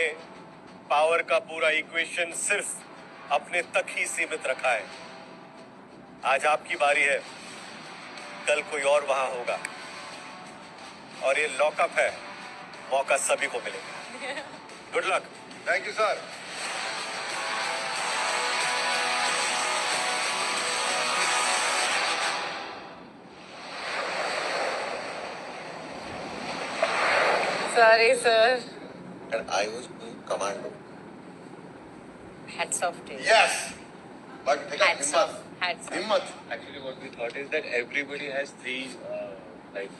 A: पावर का पूरा इक्वेशन सिर्फ अपने तक ही सीमित रखा है। आज आपकी बारी है, कल कोई और वहां होगा और ये लॉकअप है, मौका सभी को मिलेगा। Good luck.
L: Thank you sir.
B: Sorry, sir.
L: And I was commando.
B: Hats off to you.
L: Yes. But
B: Hats off. Hats off.
L: हिम्मत।
K: Actually, what we thought is that everybody has 3, like.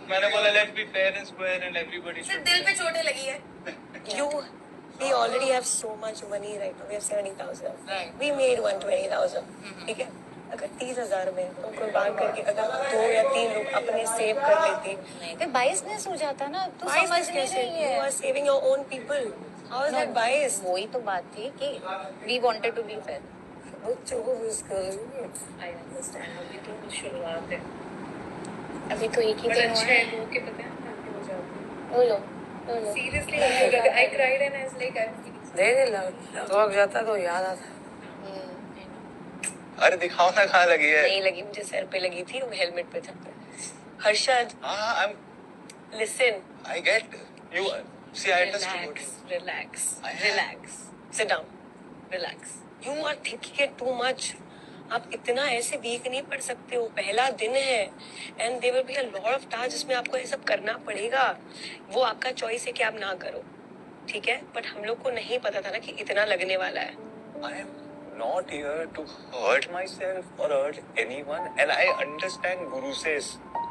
K: मैंने बोला let's be fair and square and everybody
C: सिर्फ
K: should.
C: दिल पे चोटें लगी है।
F: We already have so much money right now. We have 70,000.
B: Right.
F: We made 120,000. ठीक है? अगर 30,000 में तुम कुर्बान करके अगर 2 या 3 लोग अपने सेव कर लेते,
B: फिर बायसनेस हो जाता ना, तो
F: bias
B: समझ नहीं
F: कैसे?
B: रही
F: You
B: है।
F: are saving your own people. How is that biased?
B: वही तो बात थी कि we wanted to be fair.
F: बच्चों को मिस कर रही हूँ।
B: I understand. अभी तो शुरुआत है।
I: अभी तो एक ही दिन हुआ है। बोलो बोलो।
C: Seriously, I cried and I was like,
J: दे दे लग जाता तो याद आता।
D: अरे दिखाओ ना कहाँ लगी है।
F: नहीं लगी, मुझे सर पे लगी थी, वो हेलमेट पे था। हर्षद,
D: हाँ,
F: listen.
D: I get you. See, I understood.
F: Relax.
D: I am.
F: Relax. Sit down. Relax. You are thinking it too much. आप इतना ऐसे वीक नहीं पड़ सकते हो। पहला दिन है and there will be a lot of task जिसमें आपको ये सब करना पड़ेगा। वो आपका चॉइस है कि आप ना करो, ठीक है? बट हम लोग को नहीं पता था ना कि इतना लगने वाला है।
K: I am not here to hurt myself or hurt anyone, and I understand Guru says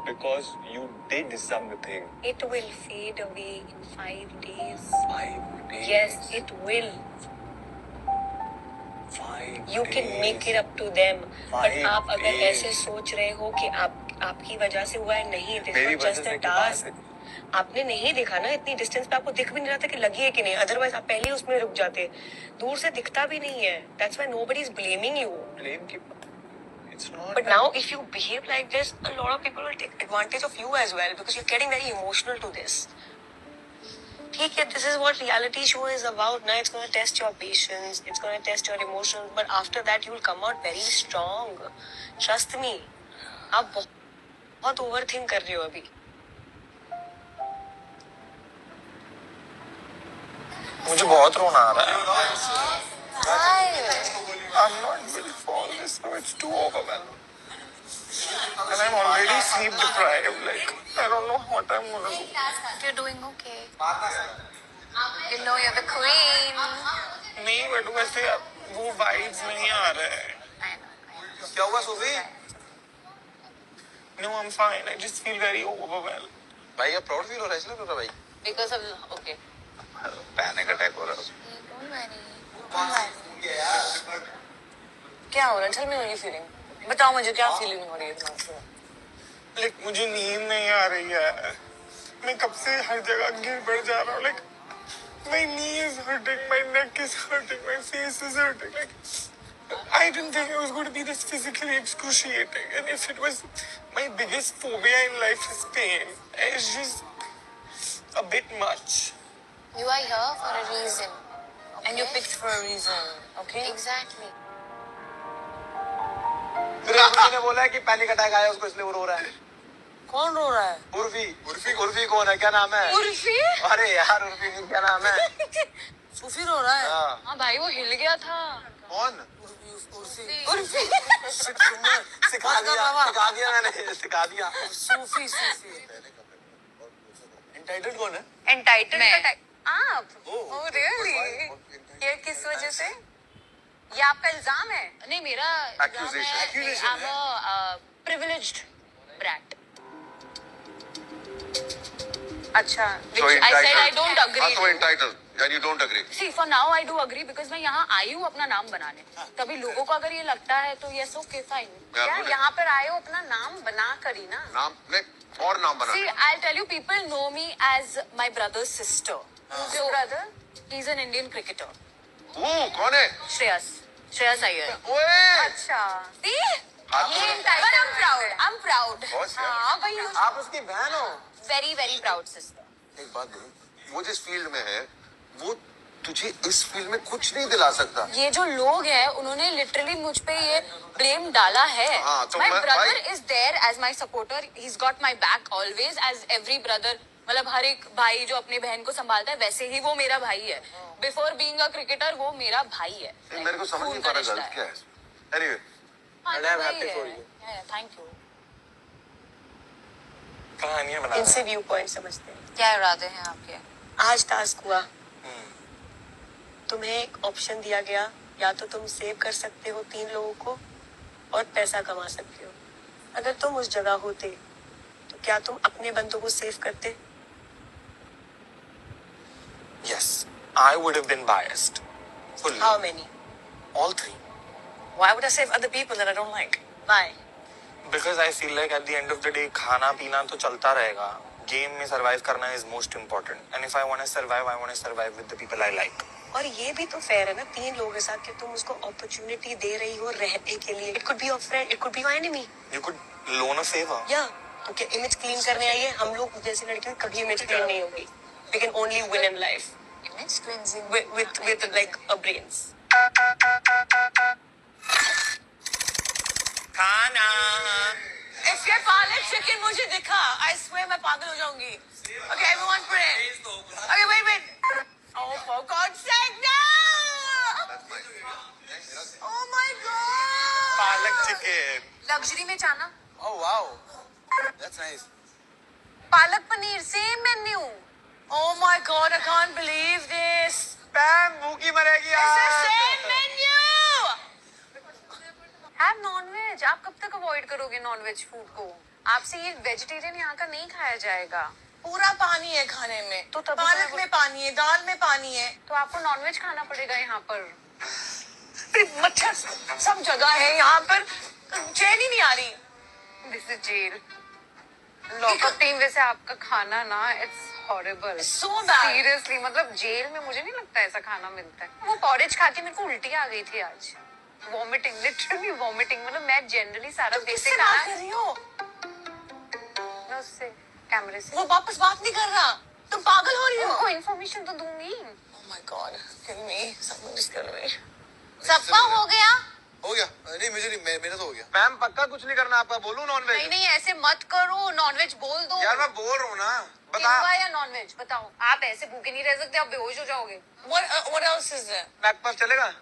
K: because you did something.
F: It will fade away in 5 days.
K: 5 days.
F: Yes, it will.
K: 5
F: You can
K: days.
F: make it up to them. But
K: 5
F: आप अगर
K: days.
F: ऐसे सोच रहे हो कि आपकी वजह से हुआ है, नहीं, this
K: मेरी
F: was
K: वजह
F: just
K: से
F: a
K: की बात
F: task.
K: है।
F: आपने नहीं देखा ना, इतनी डिस्टेंस पे आपको दिख भी नहीं रहा था कि लगी है कि नहीं, अदरवाइज आप पहले ही उसमें रुक जाते। दूर से दिखता भी नहीं है, that's why nobody is blaming you.
K: Blame की
H: It's not.
F: But now, if you behave like this, a lot of people will take advantage of you as well because you're getting very emotional to this. ठीक है, this is what reality show is about. Now it's going to test your patience, it's going to test your emotions, but after that you will come out very strong. Trust me. आप बहुत overthink कर रहे हो अभी.
H: मुझे बहुत रोना आ रहा है. I'm not built for this, so it's too overwhelming. And I'm already sleep deprived. Like, I don't know what I'm gonna do.
I: You're doing okay. You know you're the queen.
H: नहीं, but वैसे वो vibes नहीं आ रहे हैं.
E: क्या हुआ Sophie?
H: No, I'm fine. I just feel very overwhelmed.
E: भाई अब प्राउड फील हो रहा है इसलिए रो रहा भाई.
B: Because of okay.
K: Panic attack हो रहा है.
I: Don't worry.
J: क्या हो रहा है? Tell me what you're feeling. बताओ मुझे क्या फीलिंग हो रही है तुम्हारे.
H: Like मुझे नींद नहीं आ रही है. मैं कब से हर जगह गिर पड़ जा रहा हूँ. Like my knee is hurting, my neck is hurting, my face is hurting. Like I didn't think it was going to be this physically excruciating. And if it was my biggest phobia in life is pain, it's just a bit much.
I: You are here for a reason. Okay?
J: And you picked for a reason, okay?
I: Exactly.
E: फिर उर्फी ने बोला है कि panic attack आया उसको इसलिए वो रो रहा है.
J: कौन रो रहा है?
E: उर्फी कौन है? क्या नाम है?
J: उर्फी?
E: अरे यार उर्फी क्या नाम है?
J: सूफी रो रहा है.
B: हाँ भाई वो हिल गया था.
E: कौन?
J: उर्फी.
E: सिखा दिया मैंने.
J: सूफी.
E: एंटाइटल्ड कौन है?
C: एंटाइटल्ड आप? Oh really? ये किस वजह से? ये आपका इल्जाम है?
B: नहीं मेरा
E: Accusation.
B: I'm a privileged brat.
C: अच्छा.
B: Which I said I don't agree.
L: So entitled and you don't agree.
B: See, for now I do agree because मैं यहाँ आई हूँ अपना नाम बनाने. तभी लोगों को अगर ये लगता है तो yes okay fine.
C: क्या यहाँ पर आए हो अपना नाम बना कर ही ना?
L: नाम नहीं और नाम बना.
B: See, I'll tell you, people know me as my brother's sister.
C: Who's your brother?
B: He's an Indian cricketer.
L: कौन है?
B: Shreyas Iyer.
L: ओए
C: अच्छा. See?
L: हाथ
C: ये
L: में-
C: but I'm proud.
L: बॉस यार.
C: हाँ भाई.
E: आप उसकी बहन हो.
B: Very proud sister.
L: एक बात बोलूं, वो जिस फील्ड में है वो तुझे इस फील्ड में कुछ नहीं दिला सकता.
B: ये जो लोग हैं उन्होंने लिटरली मुझ पे ये ब्लेम डाला है.
L: हाँ, तो
B: My
L: मैं-
B: brother
L: भाई-
B: is there as my supporter. He's got my back always as every brother. मतलब हर एक भाई जो अपनी बहन को संभालता है वैसे ही वो मेरा भाई है. Before being a cricketer वो मेरा भाई है.
L: मेरे को समझ नहीं पा रहा गलत क्या है. Anyway,
E: And I'm happy for you.
B: Thank you.
H: कहानियाँ बना.
F: इनसे व्यू पॉइंट समझते हैं.
B: क्या इरादे हैं आपके?
F: आज टास्क हुआ. तुम्हें एक ऑप्शन दिया गया, या तो तुम सेव कर सकते हो 3 लोगों को और पैसा कमा सकते हो. अगर तुम उस जगह होते तो क्या तुम अपने बंदों को सेव करते?
H: Yes, I would have been biased. Fully.
F: How many?
H: All 3.
J: Why would I save other people that I don't like?
F: Why?
H: Because I feel like at the end of the day, खाना पीना तो चलता रहेगा. Game में survive करना is most important. And if I want to survive, I want to survive with the people I like.
F: और ये भी तो फेयर है ना 3 लोगों के साथ कि तुम उसको अपॉर्चुनिटी दे रही हो रहने के लिए. It could be your friend, it could be your enemy.
H: You could loan a favor.
F: Yeah. तो क्या इमेज क्लीन करने आई है? हम लोग जैसी लड़कियों कभी इमेज क्लीन नहीं होगी. We can only win in life
I: Image cleansing.
F: with like a brains.
J: खाना. If you're parlor chicken मुझे दिखा. I swear मैं पागल हो जाऊंगी. Okay, everyone pray. Okay, wait. Oh, for God's sake, no! Oh my God!
H: Palak chicken.
C: Luxury में जाना.
E: Oh wow. That's nice.
C: Palak paneer same menu.
J: Oh my God, I can't believe this.
E: Pam, भूखी मरेगी
J: It's the
E: आज.
J: same menu.
C: Have nonveg. आप कब तक avoid करोगे nonveg food को? आपसे ये वेजिटेरियन यहाँ का नहीं खाया जाएगा.
J: पूरा पानी है खाने में.
C: तो तभी
J: पालक
C: तो-
J: में पानी है, दाल में पानी है.
C: तो आपको नॉनवेज खाना पड़ेगा यहाँ पर.
J: मच्छर सब जगह है यहाँ पर. चैन ही नहीं आ रही.
C: This is jail. Lockup team वैसे आपका खाना ना it's horrible.
J: So bad.
C: Seriously मतलब जेल में मुझे नहीं लगता ऐसा खाना मिलता है. वो पॉरेज खा के मेरे को उल्टी आ गई थी आज.
I: Vomiting, literally vomiting. मतलब मैं जनरली सारा
J: तुम
I: बेसिक
J: किससे बात कर रही हो?
I: मैं उससे कैमरे से।
J: वो वापस बात नहीं कर रहा। तुम पागल हो रही हो?
I: उनको इन्फॉर्मेशन तो दूंगी।
J: Oh my God, kill me. Someone just kill me.
I: सबका हो गया?
L: हो गया? नहीं मुझे नहीं, मेरा तो हो गया।
E: मैम पक्का कुछ नहीं करना आपका, बोलूं नॉनवेज?
I: नहीं नहीं ऐसे मत करो, नॉनवेज बोल दो।
E: यार मैं बोल रहा हूँ ना, बता।
I: किनवा या नॉनवेज बताओ। आप ऐसे भूखे नहीं रह सकते, आप बेहोश हो जाओगे।
J: What else is there?
E: Back पास चलेगा?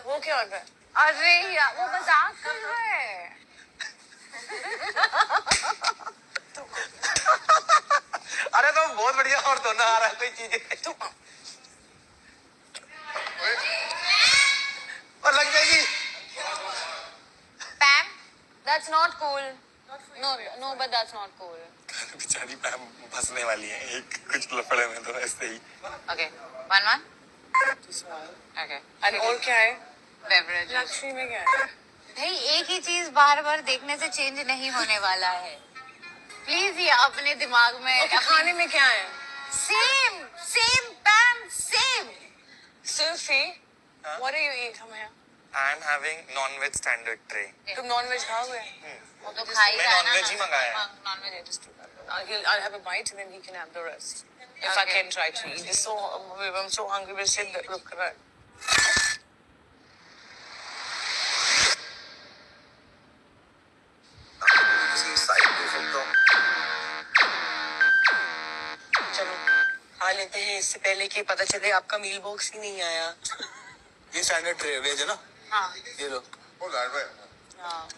J: वो क्या ऑर्डर है?
I: अरे यार वो मजाक कर रहा है।
E: अरे तो बहुत बढ़िया और दोनों आ रहा है कोई चीज और लग जाएगी।
I: पैम, that's not cool. No, but that's not cool.
H: बेचारी मैम फंसने वाली है एक कुछ लफड़े में, तो ऐसे ही।
B: Okay, one. Okay.
J: And और क्या है?
B: Beverage.
J: लक्ष्मी में क्या है?
B: भाई एक ही चीज बार बार देखने से चेंज नहीं होने वाला है। प्लीज ये अपने दिमाग में।
J: Okay, खाने में क्या है?
B: Same पैम same.
J: Sophie, what do you eat? हम हैं।
H: I'm having non-veg standard tray.
J: तुम नॉनवेज खाओगे?
B: वो तो खा ही
H: मैं
B: रहा है ना।
H: non-veg ही मंगाया है।
B: नॉनवेज है just
J: I'll have a bite and then he can have the rest. If I can try to eat this, I'm so hungry. We'll sit there. Look at that. चलो खा लेते हैं इससे पहले कि पता चले आपका मील बॉक्स ही नहीं आया।
H: ये स्टैंडर्ड ट्रे वेज है ना?
J: हाँ
H: ये लो।
J: हाँ।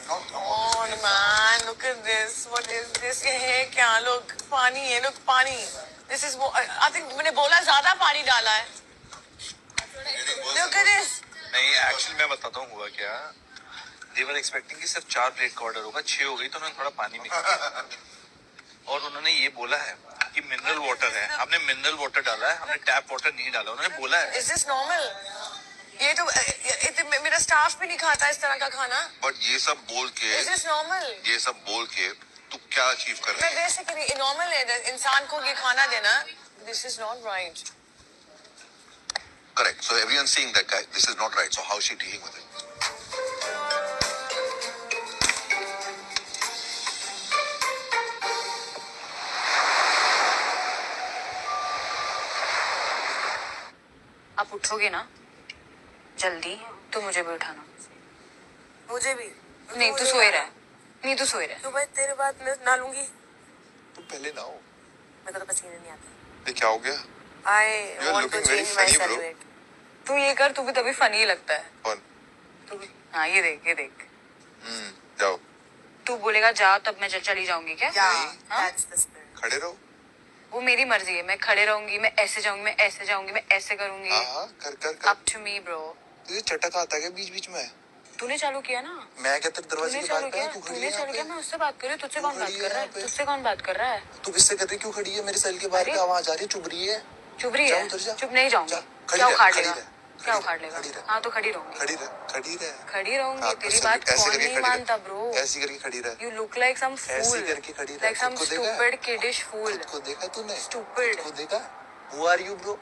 J: Oh man, look at this. What is this? ये है क्या? लोग पानी है, लोग पानी। This is what I think मैंने बोला ज्यादा पानी डाला है। Look at this.
D: नहीं एक्चुअली मैं बताता हूँ हुआ क्या, they were expecting कि सिर्फ 4 प्लेट का ऑर्डर होगा, 6 हो गई तो उन्होंने थोड़ा पानी मिक्स किया और उन्होंने ये बोला है कि मिनरल वाटर है, हमने मिनरल वाटर डाला है, हमने टैप वाटर नहीं डाला, उन्होंने बोला है।
J: Is this normal? ये तो मेरा स्टाफ भी नहीं खाता इस तरह का खाना।
L: बट ये सब बोल के,
J: Is this normal?
L: ये सब बोल के तू क्या अचीव कर रही
J: मैं
L: है?
J: वैसे कह नॉर्मल है इंसान को ये खाना देना। This is not right.
L: Correct. So everyone's saying that guy, this is not right. So how is she dealing with it?
I: आप उठोगे ना जल्दी तो मुझे भी उठाना।
J: मुझे भी
I: नहीं तू सोए रहा है, नहीं तू सोए रहा है।
J: तो भाई तेरे बात मैं ना लूंगी।
L: तुम पहले ना हो।
J: मेरे को तो पसीने नहीं आते।
L: ये क्या हो गया?
J: I
L: You're
J: want to
L: looking very
J: change my
L: funny, bro.
J: silhouette. तू ये कर, तू भी तभी फनी लगता है।
L: कौन?
J: तू भी।
I: हाँ ये देख ये देख।
L: जाओ।
I: तू बोलेगा जा तब मैं चली जाऊंगी क्या?
J: That's the spirit.
L: खड़े रहो।
I: वो मेरी मर्जी है, मैं खड़े रहूंगी, मैं ऐसे जाऊंगी, मैं ऐसे जाऊंगी, मैं ऐसे करूंगी।
L: हाँ कर।
I: Up to me bro.
L: तुझे चटक आता है बीच बीच में?
I: तूने चालू किया ना?
L: मैं क्या तेरे दरवाजे के बाहर पे?
I: तूने चालू किया, मैं उससे बात कर रही हूँ, तुझसे कौन बात कर रहा है? तुझसे कौन बात कर रहा है?
L: तू किससे कर रही? क्यों खड़ी है मेरे सेल के बाहर पे? आवाज आ रही है, चुभ रही है।
I: चुप रही है?
L: उधर जा।
I: चुप नहीं जाऊंगी।
L: खड़ी
I: क्या
L: रह,
I: उखाड़
L: खड़ी
I: लेगा?
L: रह,
I: क्या
L: खड़ी
I: उखाड़
L: रह,
I: लेगा?
L: खड़ी रह।
I: हाँ तो खड़ी रहूंगी।
L: खड़ी रह।
I: खड़ी रहूंगी।
L: हाँ,
I: तेरी
L: ऐसे
I: बात
L: करके
I: कौन
L: खड़ी
I: नहीं
L: रह।
I: मानता ब्रो?
L: ऐसी करके खड़ी रह।
I: You look like some
L: ऐसी
I: fool.
L: करके खड़ी रह।
I: Like some
L: खुद को देखा है?
I: stupid kiddish fool.
L: खुद को देखा तूने?
I: Stupid.
L: खुद को देखा? Who are you, bro?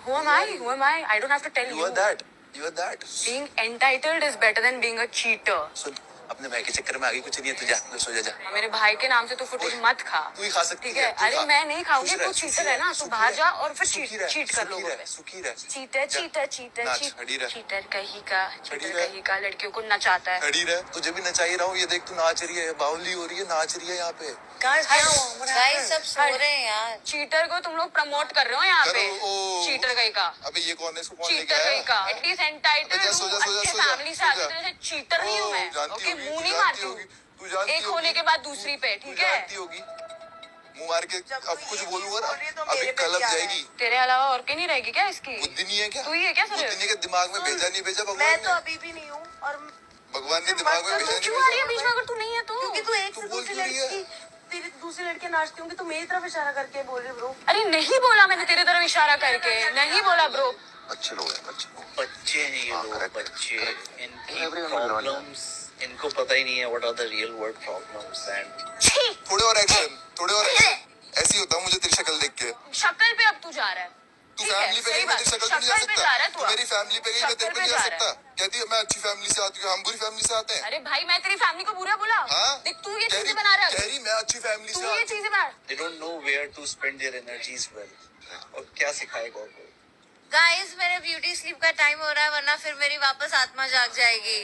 I: Who am I? Who am I? I don't have to tell you.
L: You are that. You are that.
I: Being entitled is better than being a cheater.
L: सुन, अपने भाई के चक्कर में आगे कुछ नहीं है, तू जा, सो जा।
I: मेरे भाई के नाम से तू फुटेज मत खा।
L: तू ही खा सकती
I: ठीक है? अरे मैं नहीं खाऊंगी, तू चीटर है ना, तू बाहर जा और फिर चीट कर लोगों पे।
L: सुखी रह।
I: चीटर कहीं का लड़कियों को नचाता है।
L: खड़ी रह, तुझे भी नचा ही रहा हूँ। ये देख तू नाच रही है, बावली हो रही है, नाच रही है यहाँ पे।
B: गाइस सब सो रहे हैं यार।
I: चीटर को तुम लोग प्रमोट कर रहे हो यहाँ पे। चीटर कहीं का।
L: अबे ये कौन है? इसको कौन लेके
I: चीटर
L: आया?
I: कहीं का। एटलीस्ट एंटाइटल्ड
L: सो जा,
I: अच्छे फैमिली से आते थे, चीटर नहीं हूँ मैं। ओके मुंह नहीं मारती हूँ। एक होने के बाद दूसरी पे, ठीक है?
L: मुंह मार के अब कुछ बोलूंगा ना, अभी कलब जाएगी।
I: तेरे अलावा और कहीं नहीं रहेगी क्या इसकी?
L: बुद्धि नहीं है क्या?
I: तू ही है क्या?
L: बुद्धि नहीं के दिमाग में भेजा नहीं भेजा भगवान
J: मैं
L: ने?
J: तो अभी भी नहीं हूँ और
L: भगवान ने दिमाग में भेजा नहीं
I: क्यों आ रही है
L: भेजा?
I: बीच में अगर तू नहीं है तो?
J: क्योंकि तू एक से
L: बोल
J: दूसरी
L: क्यों रही है?
J: लड़की तेरी दूसरी लड़के नाचती होंगी तो मेरी तरफ इशारा करके बोल रही ब्रो।
I: अरे नहीं बोला मैंने तेरे तरफ इशारा करके, नहीं बोला ब्रो।
L: अच्छे लोग हैं, अच्छे लोग।
H: बच्चे हैं ये लोग,
L: correct,
H: बच्चे।
L: correct.
H: इनकी प्रॉब्लम्स इनको पता ही नहीं है what are the real world problems and
L: थोड़े और एक्शन, थोड़े और एक्शन। ऐसी होता हूँ मुझे तेरी शक्ल देख के।
I: शक्ल पे अब तू जा रहा है।
L: तू
C: ठीक है,
L: फैमिली पे
C: सही
L: गई, मैं
C: बात
L: तेरी
C: है।
L: शक्ल पे नहीं आ
C: शक्ल पे जा रहा है
L: सकता।
C: तू
L: तू
C: अब।
L: मेरी फैमिली पे गई, मैं तेरे
C: शक्ल
L: पे
C: पे
L: नहीं आ
C: जा रहा
L: सकता।
C: है।
L: कहती है मैं अच्छी फैमिली से आती हूँ, हम बुरी फैमिली से आते हैं।
C: अरे भाई मैं तेरी फैमिली को बुरा बोला?
L: हाँ?
C: देख तू ये
L: कह
C: चीजें
L: रही-
C: बना रहा
L: कह
C: है,
L: रही मैं अच्छी फैमिली
C: तू
L: से
C: ये
L: आती हूँ।
C: चीजें बना।
D: They don't know where to spend their energies well. और क्या सिखाएगा उनको?
B: गाइस मेरे ब्यूटी स्लीप का टाइम हो रहा है, वरना फिर मेरी वापस आत्मा जाग जाएगी,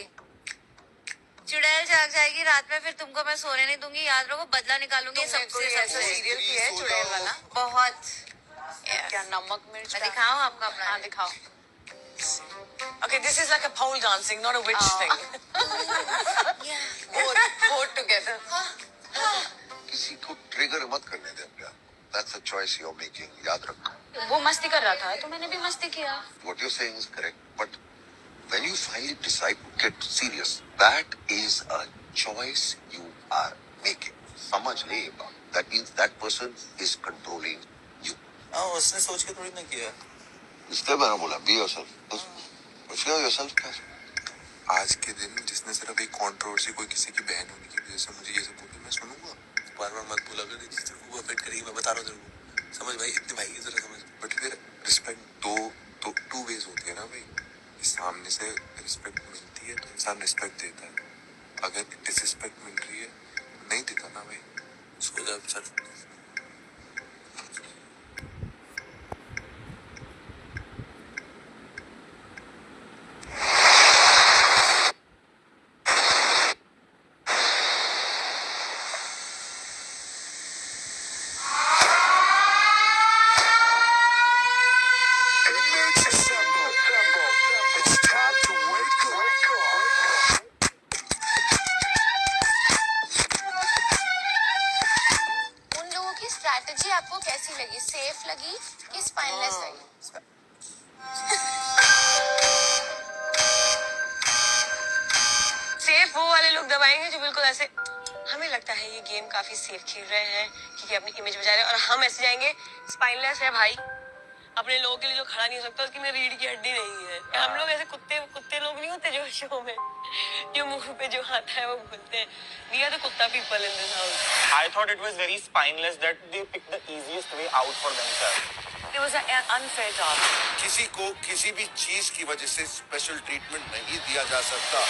B: चुड़ैल जाग जाएगी रात में, फिर तुमको मैं सोने नहीं दूंगी। याद रखो, बदला निकालूंगी सबसे।
J: सीरियल की है चुड़ैल वाला?
B: बहुत।
J: क्या नमक मिर्च?
B: मैं दिखाऊं आपको अपना?
J: हाँ दिखाओ। Okay, this is like a pole dancing, not a witch thing. Both together.
L: किसी को ट्रिगर मत करने दे अपने आप। That's a choice you're making. याद रख।
C: वो मस्ती कर रहा था तो मैंने भी मस्ती किया।
L: What you're saying is correct, but when you finally decide to get serious, that is a choice you are making. समझ ले ये बात। That means that person is controlling you.
D: हाँ, उसने सोच के थोड़ी ना किया।
L: इसलिए मैंने बोला be yourself. Feel yourself.
M: आज के दिन जिसने सिर्फ एक कंट्रोवर्सी कोई किसी की बहन होने की वजह से मुझे ये सब बोली, मैं सुनूंगा।
D: बार बार मत बोला कर, जिस तेरे को अफेक्ट करेगी, मैं बता रहा हूँ तेरे को। समझ भाई, इतने भाई की तरह समझ।
M: बट फिर रिस्पेक्ट टू वेज होती है ना भाई। सामने से रिस्पेक्ट मिलती है तो इंसान रिस्पेक्ट देता है, अगर डिसरिस्पेक्ट मिल रही है नहीं देता ना भाई।
D: सो जा चल।
G: It's time to wake up.
I: उन लोगों की स्ट्रैटेजी आपको कैसी लगी? सेफ लगी कि स्पाइनलेस लगी?
F: सेफ वो वाले लोग दबाएंगे जो बिल्कुल ऐसे, हमें लगता है ये गेम काफी सेफ खेल रहे हैं क्योंकि अपनी इमेज बचा रहे हैं, और हम ऐसे जाएंगे स्पाइनलेस है भाई, अपने लोगों के लिए जो खड़ा नहीं हो सकता उसकी में रीढ़ की हड्डी नहीं है। हम लोग ऐसे कुत्ते लोग नहीं होते जो शो में जो मुंह पे जो आता है वो बोलते हैं। वी आर द कुत्ता people in this house.
H: I thought it was very spineless that they picked the easiest way out for themselves.
F: It was an unfair task.
L: किसी को किसी भी चीज की वजह से स्पेशल ट्रीटमेंट नहीं दिया जा सकता।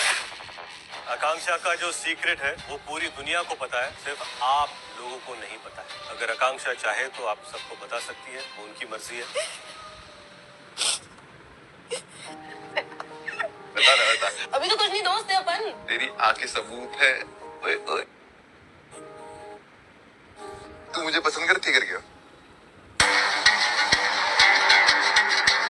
A: आकांक्षा का जो सीक्रेट है वो पूरी दुनिया को पता है, सिर्फ आप लोगों को नहीं पता है। अगर आकांक्षा चाहे तो आप सबको बता सकती है, वो उनकी मर्जी है।
L: बता।
C: अभी तो कुछ नहीं, दोस्त है अपन।
L: तेरी आंखें सबूत है। ओए ओए, तू मुझे पसंद करती